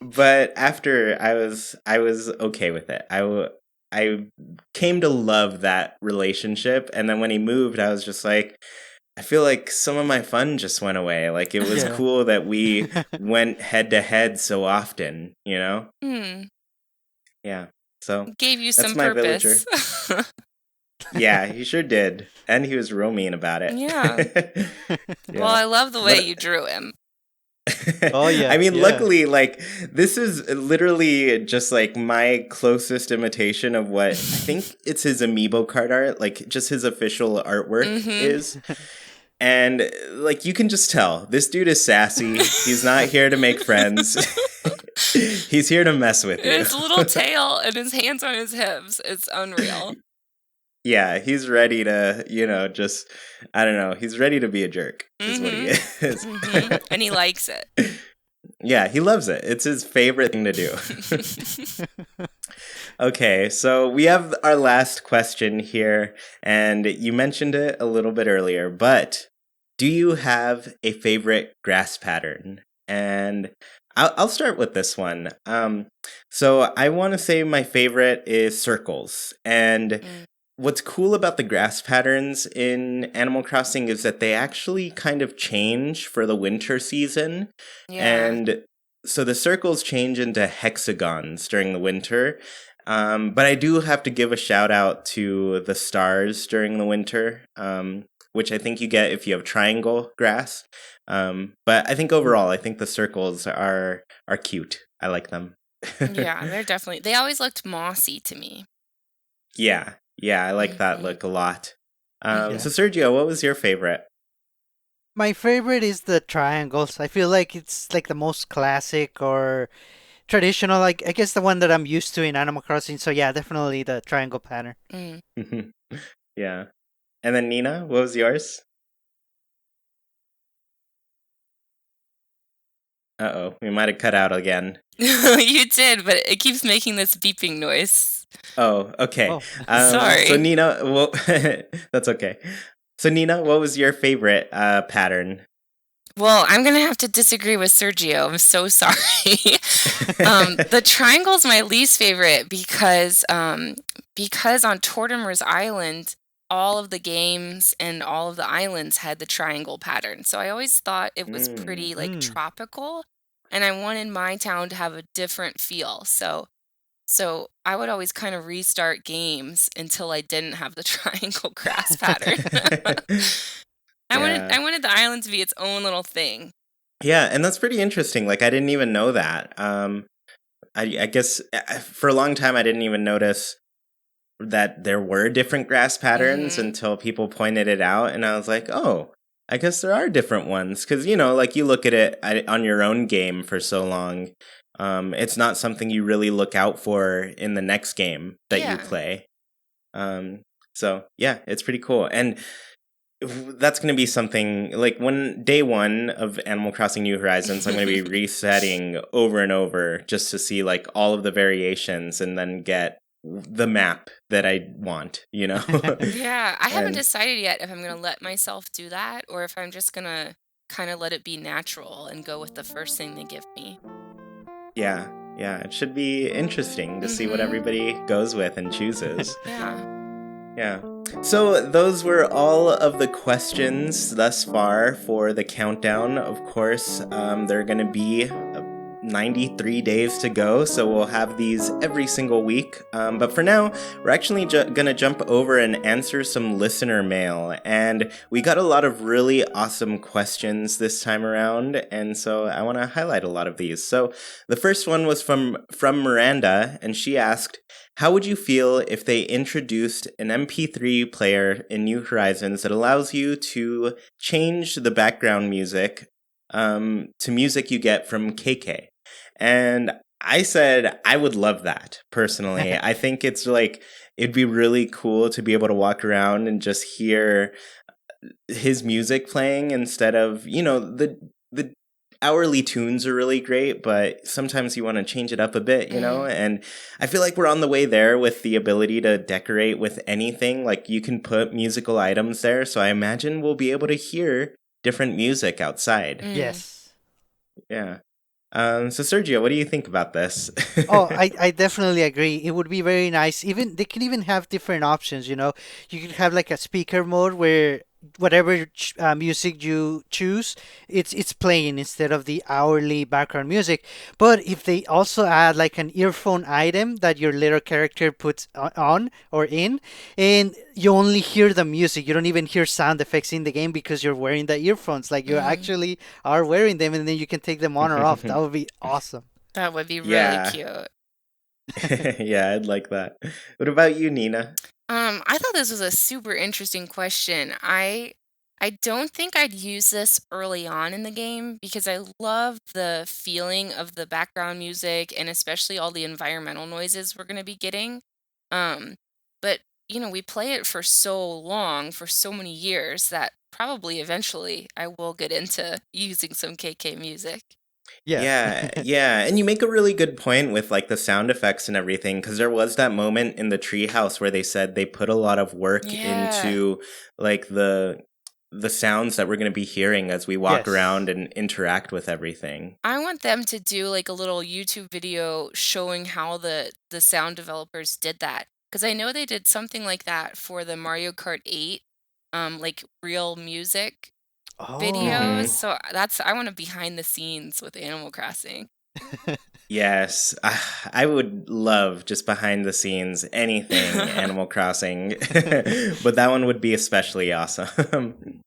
But after, I was okay with it. I came to love that relationship. And then when he moved, I was just like, I feel like some of my fun just went away. Like, it was cool that we went head to head so often, Yeah. So gave you that's some my purpose. villager. Yeah, he sure did. And he was real mean about it. Yeah. Well, I love the way you drew him. Oh, yeah. I mean, luckily, like, this is literally just like my closest imitation of what I think it's his amiibo card art, like just his official artwork is. And like, you can just tell this dude is sassy. He's not here to make friends. He's here to mess with you. His little tail and his hands on his hips. It's unreal. Yeah, he's ready to, just, I don't know. He's ready to be a jerk is what he is. And he likes it. Yeah, he loves it. It's his favorite thing to do. Okay, so we have our last question here, and you mentioned it a little bit earlier, but do you have a favorite grass pattern? And I'll start with this one. So I want to say my favorite is circles, and what's cool about the grass patterns in Animal Crossing is that they actually kind of change for the winter season. Yeah. And so the circles change into hexagons during the winter. But I do have to give a shout out to the stars during the winter, which I think you get if you have triangle grass. But I think overall, I think the circles are cute. I like them. Yeah, they always looked mossy to me. Yeah, I like that Mhm. look a lot. Yeah. So Sergio, what was your favorite? My favorite is the triangles. I feel like it's like the most classic or traditional. Like I guess the one that I'm used to in Animal Crossing. So yeah, definitely the triangle pattern. Mm. Yeah. And then Nina, what was yours? Uh-oh, we might have cut out again. You did, but it keeps making this beeping noise. Oh, okay. Oh, So Sorry. Nina, well, that's okay. So Nina, what was your favorite pattern? Well, I'm gonna have to disagree with Sergio. I'm so sorry. The triangle's my least favorite because on Tortimer's Island, all of the games and all of the islands had the triangle pattern. So I always thought it was Mm. pretty like mm. tropical, and I wanted my town to have a different feel. So I would always kind of restart games until I didn't have the triangle grass pattern. Yeah. I wanted the island to be its own little thing. Yeah, and that's pretty interesting. Like I didn't even know that. I guess for a long time I didn't even notice that there were different grass patterns Mhm. until people pointed it out, and I was like, oh, I guess there are different ones. Because like you look at it on your own game for so long, it's not something you really look out for in the next game that you Yeah. play. So yeah, it's pretty cool. And that's going to be something like when day one of Animal Crossing New Horizons, I'm going to be resetting over and over just to see like all of the variations and then get the map that I want, Yeah, I haven't And decided yet if I'm gonna let myself do that or if I'm just gonna kind of let it be natural and go with the first thing they give me. yeah, it should be interesting to see what Mhm. everybody goes with and chooses. Yeah. Yeah. So those were all of the questions thus far for the countdown. Of course, there are going to be 93 days to go, so we'll have these every single week. But for now, we're actually going to jump over and answer some listener mail. And we got a lot of really awesome questions this time around, and so I want to highlight a lot of these. So the first one was from Miranda, and she asked, how would you feel if they introduced an MP3 player in New Horizons that allows you to change the background music to music you get from KK? And I said I would love that personally. I think it's like it'd be really cool to be able to walk around and just hear his music playing instead of the hourly tunes are really great, but sometimes you want to change it up a bit, Mm. and I feel like we're on the way there with the ability to decorate with anything. Like you can put musical items there, so I imagine we'll be able to hear different music outside. Mm. Yes. Yeah. So Sergio, what do you think about this? Oh, I definitely agree. It would be very nice. Even they can even have different options, you know. You could have like a speaker mode where whatever music you choose, it's playing instead of the hourly background music. But if they also add like an earphone item that your little character puts on or in, and you only hear the music, you don't even hear sound effects in the game because you're wearing the earphones. Like you Mm. actually are wearing them, and then you can take them on or off. That would be awesome. That would be really Yeah. cute. Yeah, I'd like that. What about you, Nina? I thought this was a super interesting question. I don't think I'd use this early on in the game because I love the feeling of the background music and especially all the environmental noises we're going to be getting. Um, but we play it for so long, for so many years that probably eventually I will get into using some KK music. Yeah. Yeah, and you make a really good point with like the sound effects and everything, because there was that moment in the treehouse where they said they put a lot of work Yeah. into like the sounds that we're going to be hearing as we walk Yes. around and interact with everything. I want them to do like a little YouTube video showing how the sound developers did that because I know they did something like that for the Mario Kart 8 like real music videos. Mm-hmm. Oh. So that's I want to behind the scenes with Animal Crossing. Yes, I would love just behind the scenes anything Animal Crossing, but that one would be especially awesome.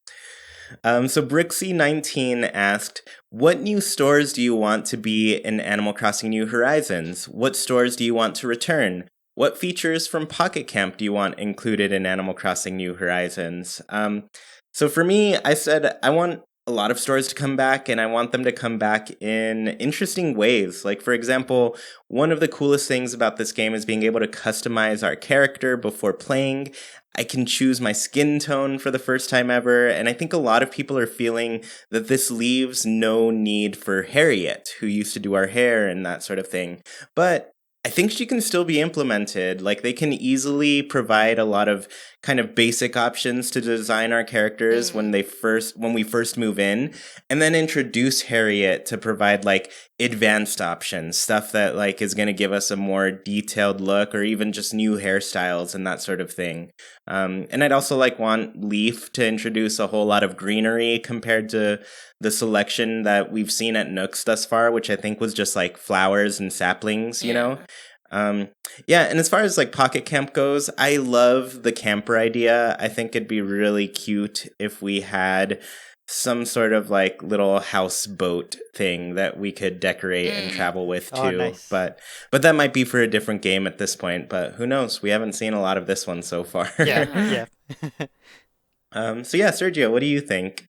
So Brixie19 asked, what new stores do you want to be in Animal Crossing New Horizons? What stores do you want to return? What features from Pocket Camp do you want included in Animal Crossing New Horizons? So for me, I said I want a lot of stores to come back, and I want them to come back in interesting ways. Like, for example, one of the coolest things about this game is being able to customize our character before playing. I can choose my skin tone for the first time ever, and I think a lot of people are feeling that this leaves no need for Harriet, who used to do our hair and that sort of thing. But I think she can still be implemented. Like, they can easily provide a lot of kind of basic options to design our characters when we first move in, and then introduce Harriet to provide like advanced options, stuff that like is going to give us a more detailed look, or even just new hairstyles and that sort of thing. And I'd also like want Leaf to introduce a whole lot of greenery compared to the selection that we've seen at Nooks thus far, which I think was just like flowers and saplings, you know? Um, yeah, and as far as like Pocket Camp goes, I love the camper idea. I think it'd be really cute if we had some sort of like little houseboat thing that we could decorate and travel with Oh, too. nice. But that might be for a different game at this point, but who knows? We haven't seen a lot of this one so far. Yeah. So yeah, Sergio, what do you think?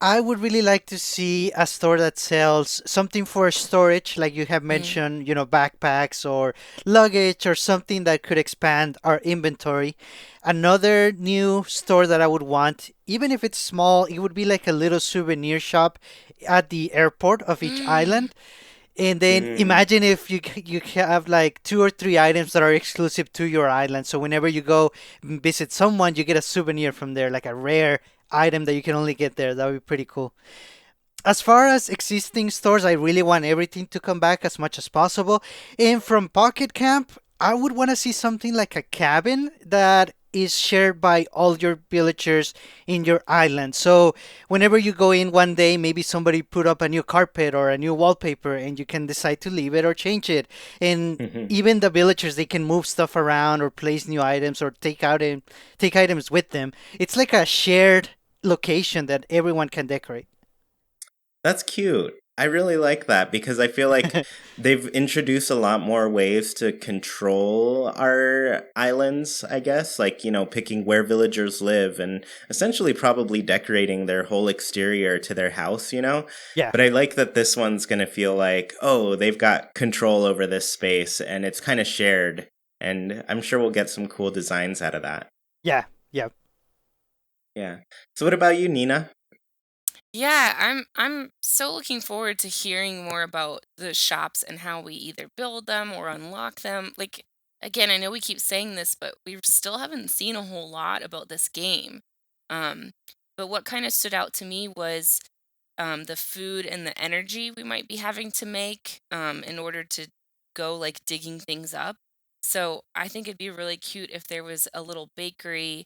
I would really like to see a store that sells something for storage, like you have mentioned, backpacks or luggage or something that could expand our inventory. Another new store that I would want, even if it's small, it would be like a little souvenir shop at the airport of each island. And then Mm. imagine if you have like two or three items that are exclusive to your island. So whenever you go visit someone, you get a souvenir from there, like a rare item that you can only get there. That would be pretty cool. As far as existing stores, I really want everything to come back as much as possible. And from Pocket Camp, I would want to see something like a cabin that is shared by all your villagers in your island. So whenever you go in one day, maybe somebody put up a new carpet or a new wallpaper and you can decide to leave it or change it. And even the villagers, they can move stuff around or place new items or take items with them. It's like a shared location that everyone can decorate. That's cute. I really like that because I feel like they've introduced a lot more ways to control our islands, I guess, like, picking where villagers live and essentially probably decorating their whole exterior to their house. Yeah. But I like that this one's going to feel like, oh, they've got control over this space and it's kind of shared. And I'm sure we'll get some cool designs out of that. Yeah. Yeah. Yeah. So what about you, Nina? Yeah, I'm so looking forward to hearing more about the shops and how we either build them or unlock them. Like, again, I know we keep saying this, but we still haven't seen a whole lot about this game. Um, but what kind of stood out to me was the food and the energy we might be having to make in order to go like digging things up. So I think it'd be really cute if there was a little bakery,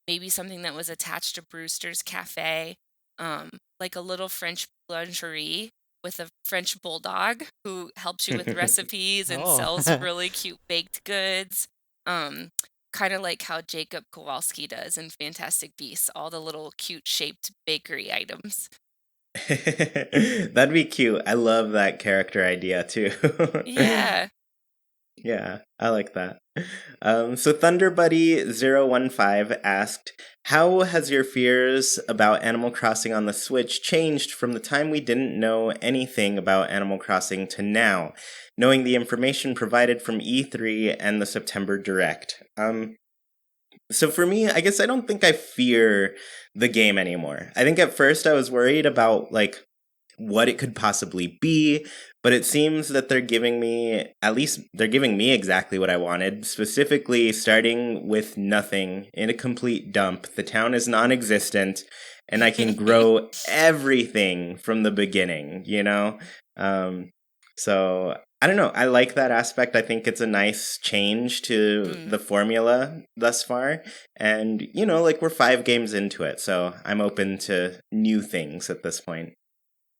maybe something that was attached to Brewster's Cafe, um, like a little French boulangerie with a French bulldog who helps you with recipes and Oh. sells really cute baked goods. Um, kind of like how Jacob Kowalski does in Fantastic Beasts, all the little cute shaped bakery items. That'd be cute. I love that character idea too. Yeah. Yeah, I like that. So ThunderBuddy015 asked, how has your fears about Animal Crossing on the Switch changed from the time we didn't know anything about Animal Crossing to now, knowing the information provided from E3 and the September Direct? So for me, I guess I don't think I fear the game anymore. I think at first I was worried about like what it could possibly be, but it seems that they're giving me exactly what I wanted, specifically starting with nothing in a complete dump. The town is non-existent and I can grow everything from the beginning. Um, so I don't know. I like that aspect. I think it's a nice change to Mm, the formula thus far. And, like we're 5 games into it, so I'm open to new things at this point.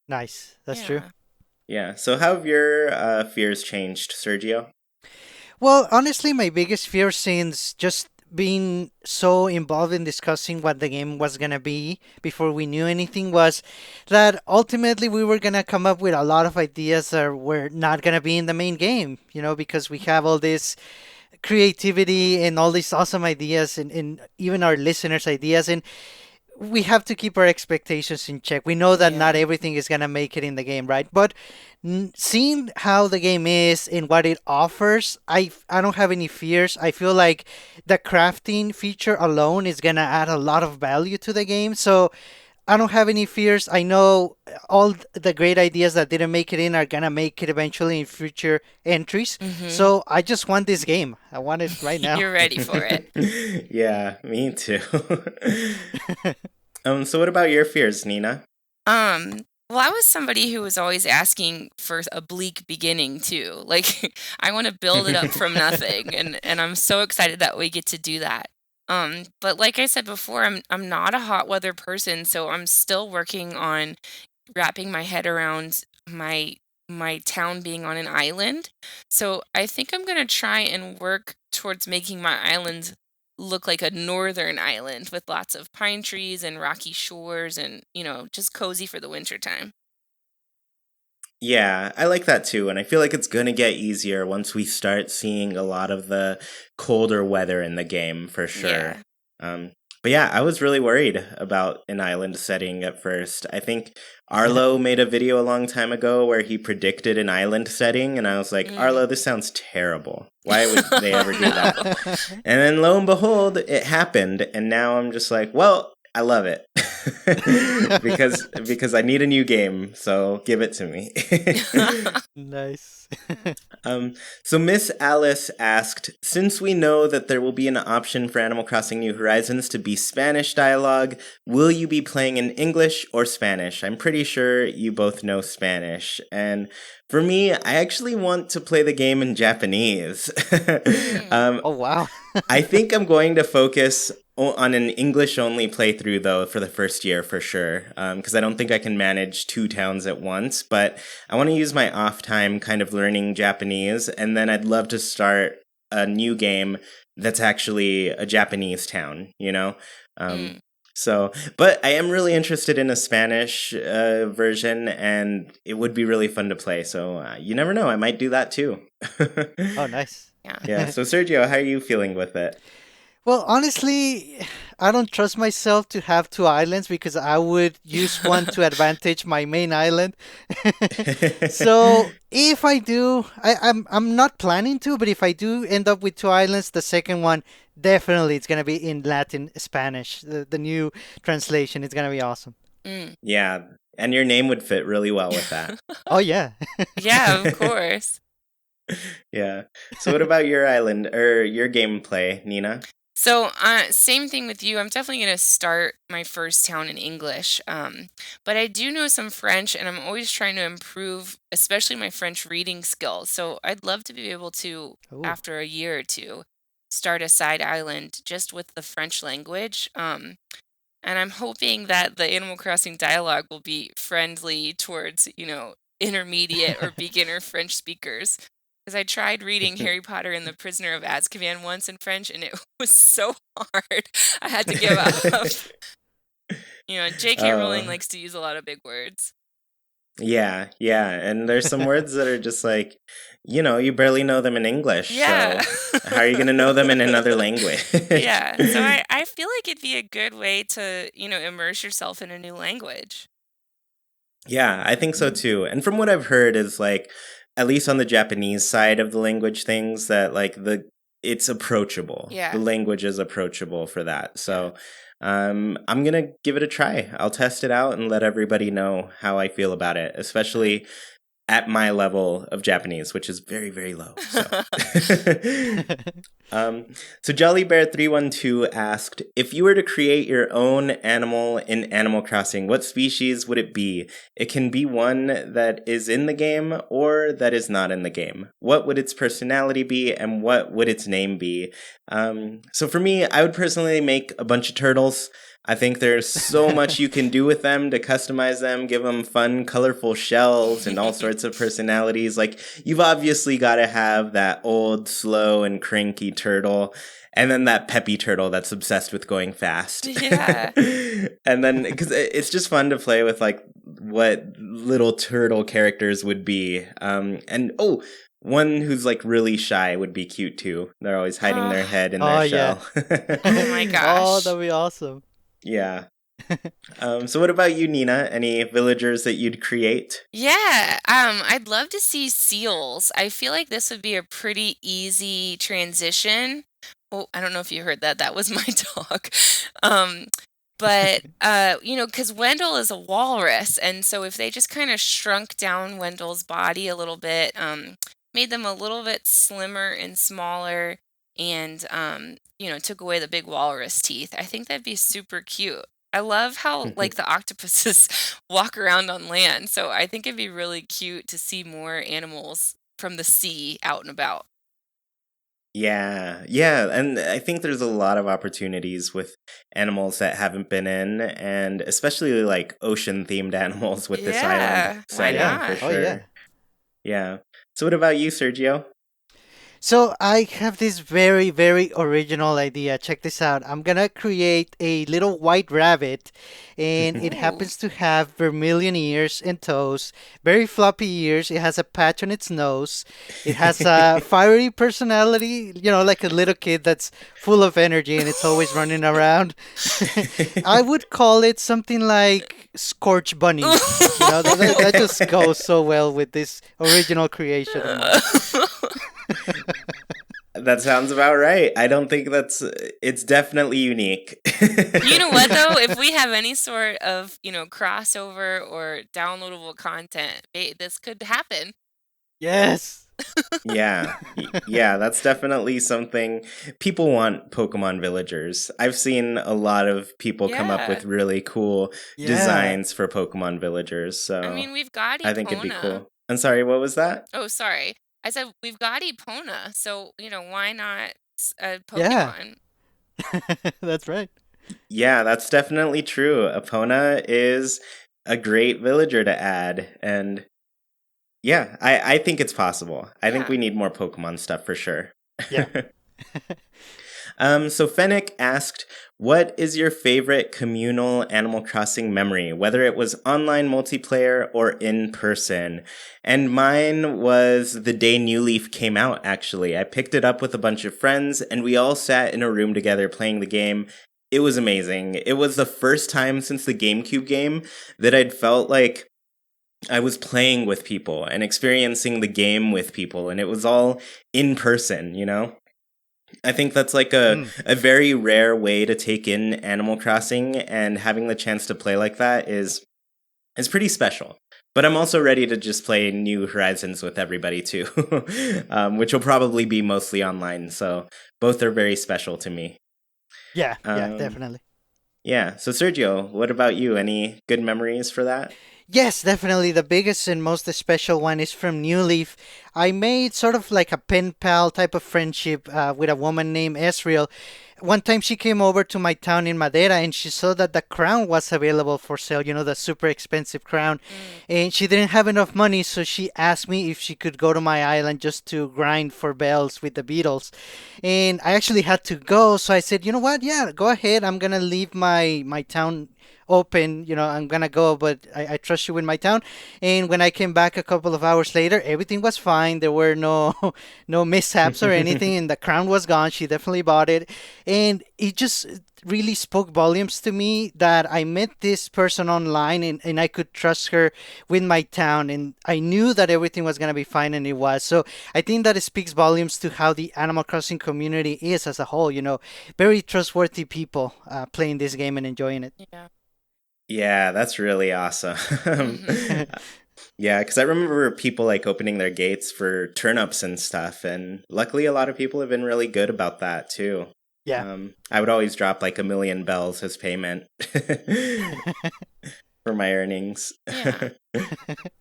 Nice. That's true. yeah. Yeah. So how have your fears changed, Sergio? Well, honestly, my biggest fear since just being so involved in discussing what the game was gonna be before we knew anything was that ultimately we were gonna come up with a lot of ideas that were not gonna be in the main game, because we have all this creativity and all these awesome ideas and even our listeners' ideas. And we have to keep our expectations in check. We know that not Yeah. everything is going to make it in the game, right? But seeing how the game is and what it offers, I don't have any fears. I feel like the crafting feature alone is going to add a lot of value to the game. So I don't have any fears. I know all the great ideas that didn't make it in are gonna make it eventually in future entries. Mm-hmm. So I just want this game. I want it right now. You're ready for it. Yeah, me too. So what about your fears, Nina? Well, I was somebody who was always asking for a bleak beginning too. Like I want to build it up from nothing, and I'm so excited that we get to do that. But like I said before, I'm not a hot weather person, so I'm still working on wrapping my head around my town being on an island. So I think I'm gonna try and work towards making my island look like a northern island with lots of pine trees and rocky shores and, just cozy for the winter time. Yeah, I like that too, and I feel like it's gonna get easier once we start seeing a lot of the colder weather in the game for sure. Yeah. Um, but yeah, I was really worried about an island setting at first. I think Arlo made a video a long time ago where he predicted an island setting, and I was like, Mm. Arlo, this sounds terrible. Why would they Oh ever do no. that? And then lo and behold, it happened, and now I'm just like, well, I love it. because I need a new game, so give it to me. Nice. So Miss Alice asked, since we know that there will be an option for Animal Crossing New Horizons to be Spanish dialogue, will you be playing in English or Spanish? I'm pretty sure you both know Spanish. And for me, I actually want to play the game in Japanese. Mm. Oh, wow. I think I'm going to focus on an English only playthrough though for the first year for sure, because I don't think I can manage two towns at once. But I want to use my off time kind of learning Japanese, and then I'd love to start a new game that's actually a Japanese town. Mm. But I am really interested in a Spanish version, and it would be really fun to play. So you never know, I might do that too. Oh, nice. Yeah. Yeah. So Sergio, how are you feeling with it? Well, honestly, I don't trust myself to have two islands because I would use one to advantage my main island. So if I do, I'm not planning to, but if I do end up with two islands, the second one definitely it's gonna be in Latin Spanish. The new translation is gonna be awesome. Mm. Yeah, and your name would fit really well with that. Oh yeah. Yeah, of course. Yeah. So what about your island or your gameplay, Nina? So, same thing with you. I'm definitely going to start my first town in English. But I do know some French, and I'm always trying to improve, especially my French reading skills. So, I'd love to be able to, Oh. after a year or two, start a side island just with the French language. And I'm hoping that the Animal Crossing dialogue will be friendly towards, intermediate or beginner French speakers. Because I tried reading Harry Potter and the Prisoner of Azkaban once in French, and it was so hard. I had to give up. J.K. Rowling Oh, likes to use a lot of big words. yeah. And there's some words that are just like, you barely know them in English. Yeah. So how are you going to know them in another language? Yeah. So I feel like it'd be a good way to, immerse yourself in a new language. Yeah, I think so too. And from what I've heard is like, at least on the Japanese side of the language things, that like it's approachable. The Yeah. language is approachable for that. Yeah. So I'm gonna give it a try. I'll test it out and let everybody know how I feel about it, especially at my level of Japanese, which is very, very low. So, um, so Jolly Bear 312 asked, if you were to create your own animal in Animal Crossing, what species would it be? It can be one that is in the game or that is not in the game. What would its personality be, and what would its name be? So for me, I would personally make a bunch of turtles. I think there's so much you can do with them to customize them, give them fun, colorful shells and all sorts of personalities. Like, you've obviously got to have that old, slow, and cranky turtle, and then that peppy turtle that's obsessed with going fast. Yeah. And then, because it's just fun to play with, like, what little turtle characters would be. One who's like really shy would be cute too. They're always hiding their head in Oh, their yeah. shell. Oh my Oh, gosh. that'd be awesome. Yeah. So what about you, Nina? Any villagers that you'd create? Yeah, I'd love to see seals. I feel like this would be a pretty easy transition. Oh, I don't know if you heard that. That was my dog. Um, but because Wendell is a walrus, and so if they just kind of shrunk down Wendell's body a little bit, made them a little bit slimmer and smaller, and took away the big walrus teeth, I think that'd be super cute. I love how like the octopuses walk around on land, so I think it'd be really cute to see more animals from the sea out and about. Yeah, and I think there's a lot of opportunities with animals that haven't been in, and especially like ocean-themed animals with this island Yeah, why setting for not? Oh, yeah. sure. Yeah. So what about you, Sergio? So I have this very, very original idea. Check this out. I'm gonna create a little white rabbit, and it Ooh. happens to have vermilion ears and toes, very floppy ears. It has a patch on its nose. It has a fiery personality, like a little kid that's full of energy and it's always running around. I would call it something like Scorch Bunny. That just goes so well with this original creation of mine. That sounds about right. I don't think it's definitely unique. You know what though? If we have any sort of, crossover or downloadable content, this could happen. Yes. Yeah, that's definitely something. People want Pokemon villagers. I've seen a lot of people come up Yeah. with really cool Yeah. designs for Pokemon villagers, I so mean, we've got I think it'd be Epona. cool. I'm sorry, what was that? Oh, sorry. I said we've got Epona, so, why not a Yeah. Pokemon? That's right. Yeah, that's definitely true. Epona is a great villager to add, and yeah, I think it's possible. I think Yeah. we need more Pokemon stuff for sure. Yeah. So Fennec asked, what is your favorite communal Animal Crossing memory, whether it was online multiplayer or in person? And mine was the day New Leaf came out, actually. I picked it up with a bunch of friends, and we all sat in a room together playing the game. It was amazing. It was the first time since the GameCube game that I'd felt like I was playing with people and experiencing the game with people, and it was all in person, I think that's like a very rare way to take in Animal Crossing, and having the chance to play like that is pretty special. But I'm also ready to just play New Horizons with everybody too, which will probably be mostly online. So both are very special to me. Yeah, Um, definitely. Yeah. So Sergio, what about you? Any good memories for that? Yes, definitely. The biggest and most special one is from New Leaf. I made sort of like a pen pal type of friendship with a woman named Esriel. One time she came over to my town in Madera and she saw that the crown was available for sale, the super expensive crown. And she didn't have enough money, so she asked me if she could go to my island just to grind for bells with the Beatles. And I actually had to go, so I said, you know what? Yeah, go ahead. I'm gonna leave my town open. I'm gonna go, but I trust you with my town. And when I came back a couple of hours later, everything was fine. There were no no mishaps or anything, and the crown was gone. She definitely bought it, and it just really spoke volumes to me that I met this person online, and I could trust her with my town, and I knew that everything was gonna be fine, and it was. So I think that it speaks volumes to how the Animal Crossing community is as a whole. Very trustworthy people playing this game and enjoying it. Yeah. Yeah, that's really awesome. Mhm. Yeah, because I remember people like opening their gates for turnips and stuff, and luckily a lot of people have been really good about that too. Yeah. I would always drop like 1,000,000 bells as payment for my earnings. Yeah.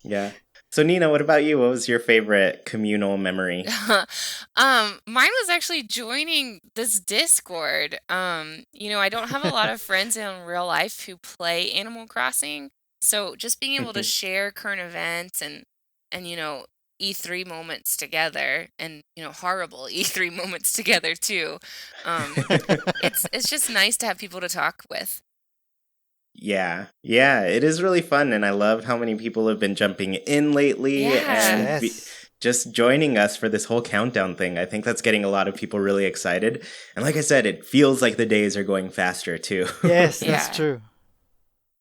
Yeah. So Nina, what about you? What was your favorite communal memory? Mine was actually joining this Discord. I don't have a lot of friends in real life who play Animal Crossing, so just being able to share current events and E3 moments together, and horrible E3 moments together too. It's just nice to have people to talk with. Yeah, it is really fun, and I love how many people have been jumping in lately and Yes. just joining us for this whole countdown thing. I think that's getting a lot of people really excited. And like I said, it feels like the days are going faster too. Yes, that's Yeah. true.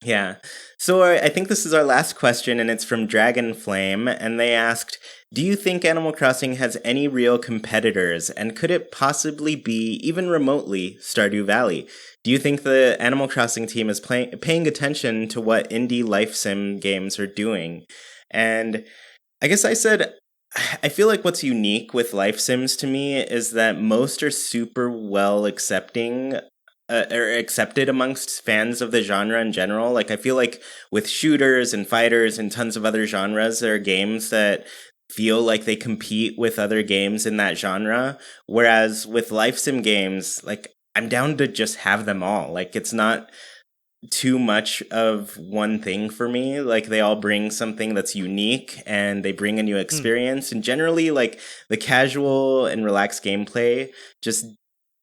Yeah. So I think this is our last question, and it's from Dragonflame, and they asked, do you think Animal Crossing has any real competitors, and could it possibly be, even remotely, Stardew Valley? Do you think the Animal Crossing team is paying attention to what indie life sim games are doing? And I guess I said, I feel like what's unique with life sims to me is that most are super well accepted amongst fans of the genre in general. Like, I feel like with shooters and fighters and tons of other genres, there are games that feel like they compete with other games in that genre. Whereas with life sim games, like, I'm down to just have them all. Like, it's not too much of one thing for me. Like, they all bring something that's unique and they bring a new experience. And generally, like, the casual and relaxed gameplay just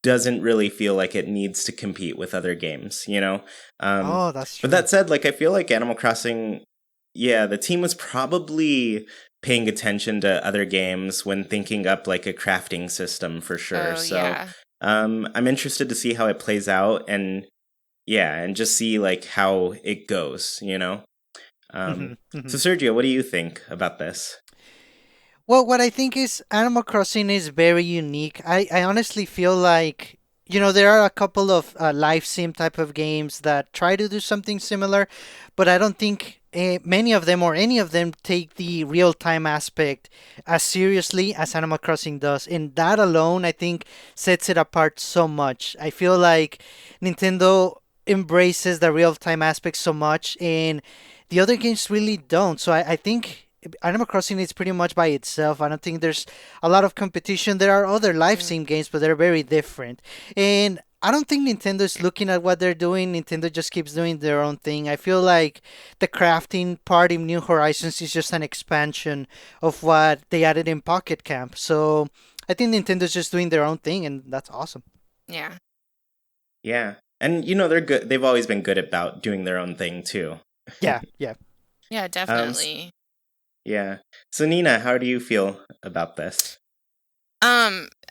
doesn't really feel like it needs to compete with other games, you know? Oh, that's true. But that said, like, I feel like Animal Crossing, yeah, the team was probably paying attention to other games when thinking up like a crafting system for sure. Yeah. I'm interested to see how it plays out and just see like how it goes, you know? So Sergio, what do you think about this? Well, what I think is Animal Crossing is very unique. I honestly feel like, there are a couple of live sim type of games that try to do something similar, but I don't think many of them or any of them take the real time aspect as seriously as Animal Crossing does. And that alone, I think, sets it apart so much. I feel like Nintendo embraces the real time aspect so much, and the other games really don't. So I think Animal Crossing is pretty much by itself. I don't think there's a lot of competition. There are other live sim games, but they're very different. And I don't think Nintendo is looking at what they're doing. Nintendo just keeps doing their own thing. I feel like the crafting part in New Horizons is just an expansion of what they added in Pocket Camp. So I think Nintendo's just doing their own thing, and that's awesome. Yeah. Yeah. And they're good. They've always been good about doing their own thing too. Yeah. Yeah, definitely. Yeah. So Nina, how do you feel about this?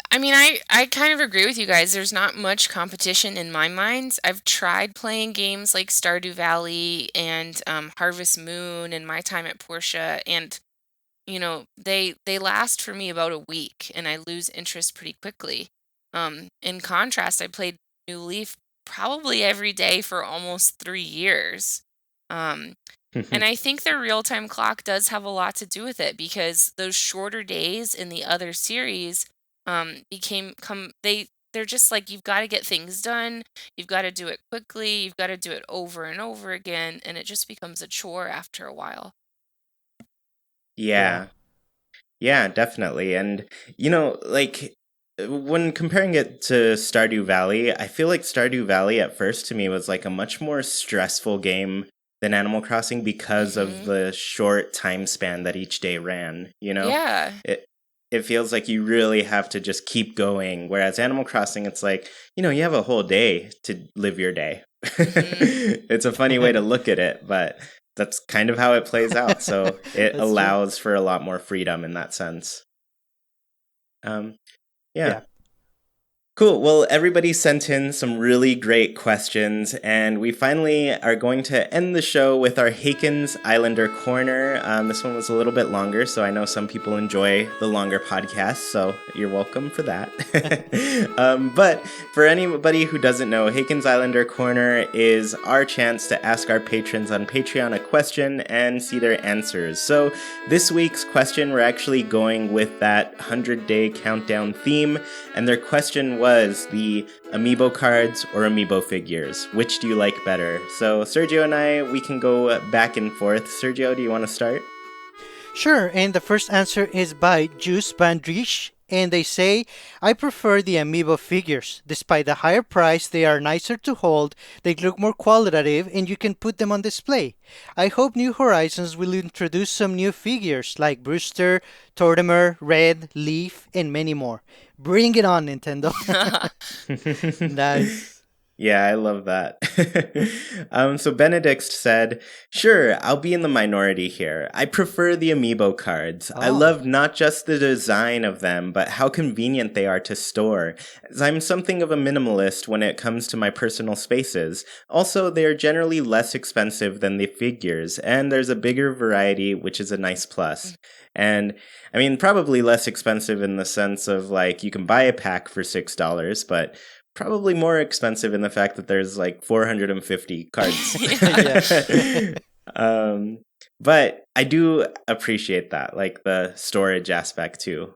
I mean, I kind of agree with you guys. There's not much competition in my mind. I've tried playing games like Stardew Valley and Harvest Moon and my time at Portia, and they last for me about a week, and I lose interest pretty quickly. In contrast, I played New Leaf probably every day for almost 3 years. Um, and I think their real time clock does have a lot to do with it because those shorter days in the other series they're just like you've got to get things done, you've got to do it quickly, you've got to do it over and over again, and it just becomes a chore after a while. Yeah. Yeah, definitely. And like when comparing it to Stardew Valley, I feel like Stardew Valley at first to me was like a much more stressful game than Animal Crossing because of the short time span that each day ran, Yeah. It feels like you really have to just keep going, whereas Animal Crossing it's like, you have a whole day to live your day. It's a funny way to look at it, but that's kind of how it plays out. So it allows for a lot more freedom in that sense. Yeah. Cool. Well, everybody sent in some really great questions, and we finally are going to end the show with our Haken's Islander Corner. This one was a little bit longer, so I know some people enjoy the longer podcasts, so you're welcome for that. But for anybody who doesn't know, Haken's Islander Corner is our chance to ask our patrons on Patreon a question and see their answers. So this week's question, we're actually going with that 100-day countdown theme, and their question was the amiibo cards or amiibo figures. Which do you like better? So Sergio and I, we can go back and forth. Sergio, do you want to start? Sure, and the first answer is by Juice Bandrish, and they say, I prefer the amiibo figures. Despite the higher price, they are nicer to hold, they look more qualitative, and you can put them on display. I hope New Horizons will introduce some new figures like Brewster, Tortimer, Red, Leaf, and many more. Bring it on, Nintendo. Nice. Yeah, I love that. So Benedict said, sure, I'll be in the minority here. I prefer the amiibo cards. I love not just the design of them, but how convenient they are to store, as I'm something of a minimalist when it comes to my personal spaces. Also, they are generally less expensive than the figures, and there's a bigger variety, which is a nice plus. And, I mean, probably less expensive in the sense of, like, you can buy a pack for $6, but probably more expensive in the fact that there's like 450 cards. But I do appreciate that, like the storage aspect too.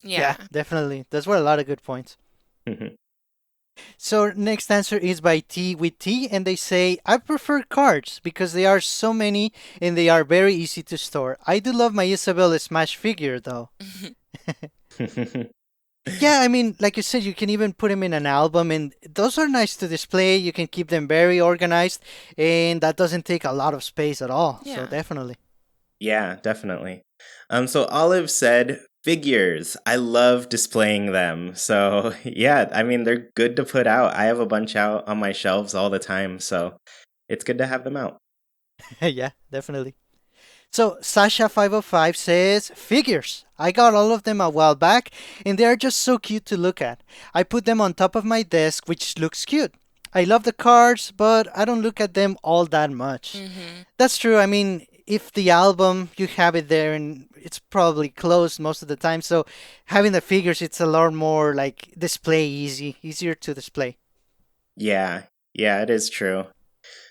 Yeah, definitely. Those were a lot of good points. So next answer is by T with T, and they say, I prefer cards because they are so many and they are very easy to store. I do love my Isabella Smash figure though. Yeah, I mean, like you said, you can even put them in an album, and those are nice to display. You can keep them very organized, and that doesn't take a lot of space at all. Yeah. So definitely. Yeah, definitely. So Olive said, figures. I love displaying them. So yeah, I mean, they're good to put out. I have a bunch out on my shelves all the time, so it's good to have them out. Yeah, definitely. So Sasha505 says, figures. I got all of them a while back, and they are just so cute to look at. I put them on top of my desk, which looks cute. I love the cards, but I don't look at them all that much. That's true. I mean, if the album, you have it there, and it's probably closed most of the time, so having the figures, it's a lot more like display easier to display. Yeah, it is true.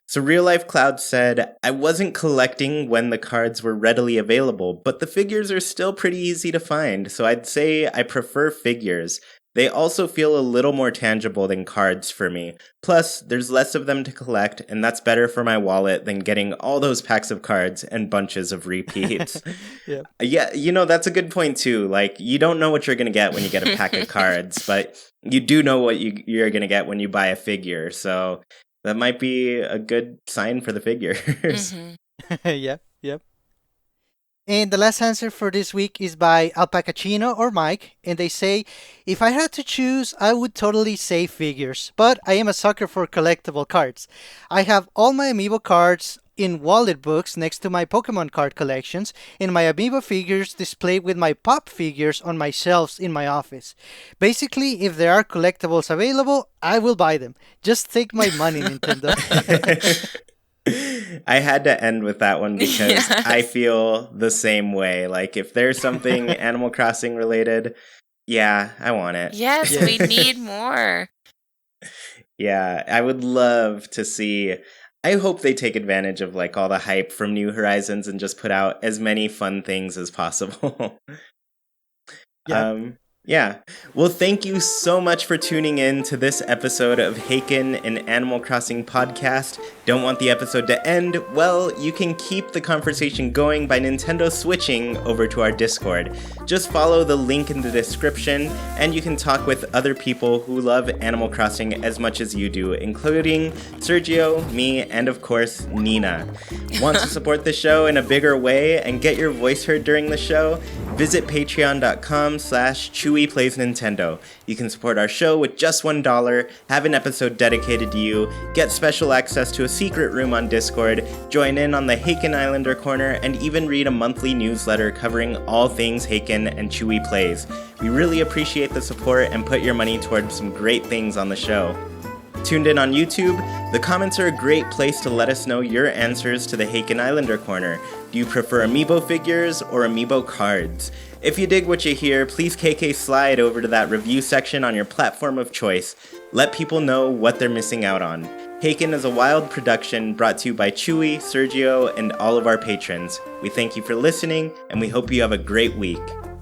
So Real Life Cloud said, I wasn't collecting when the cards were readily available, but the figures are still pretty easy to find, so I'd say I prefer figures. They also feel a little more tangible than cards for me. Plus, there's less of them to collect, and that's better for my wallet than getting all those packs of cards and bunches of repeats. Yeah, you know, that's a good point too. Like, you don't know what you're going to get when you get a pack of cards, but you do know what you're going to get when you buy a figure, so that might be a good sign for the figures. Yep. And the last answer for this week is by Alpacachino or Mike, and they say, if I had to choose, I would totally say figures, but I am a sucker for collectible cards. I have all my amiibo cards in wallet books next to my Pokemon card collections, and my amiibo figures displayed with my pop figures on my shelves in my office. Basically, if there are collectibles available, I will buy them. Just take my money, Nintendo. I had to end with that one because I feel the same way. Like, if there's something Animal Crossing related, yeah, I want it. Yes, we need more. Yeah, I would love to see. I hope they take advantage of like all the hype from New Horizons and just put out as many fun things as possible. Yeah. Well, thank you so much for tuning in to this episode of Haken, an Animal Crossing podcast. Don't want the episode to end? Well, you can keep the conversation going by Nintendo switching over to our Discord. Just follow the link in the description, and you can talk with other people who love Animal Crossing as much as you do, including Sergio, me, and of course, Nina. Want to support the show in a bigger way and get your voice heard during the show? Visit patreon.com/ChewyPlaysNintendo. You can support our show with just $1, have an episode dedicated to you, get special access to a secret room on Discord, join in on the Haken Islander Corner, and even read a monthly newsletter covering all things Haken and Chewy Plays. We really appreciate the support and put your money towards some great things on the show. Tuned in on YouTube, the comments are a great place to let us know your answers to the Haken Islander Corner. Do you prefer amiibo figures or amiibo cards? If you dig what you hear, please KK slide over to that review section on your platform of choice. Let people know what they're missing out on. Haken is a wild production brought to you by Chewy, Sergio, and all of our patrons. We thank you for listening, and we hope you have a great week.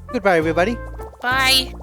Goodbye, everybody. Bye.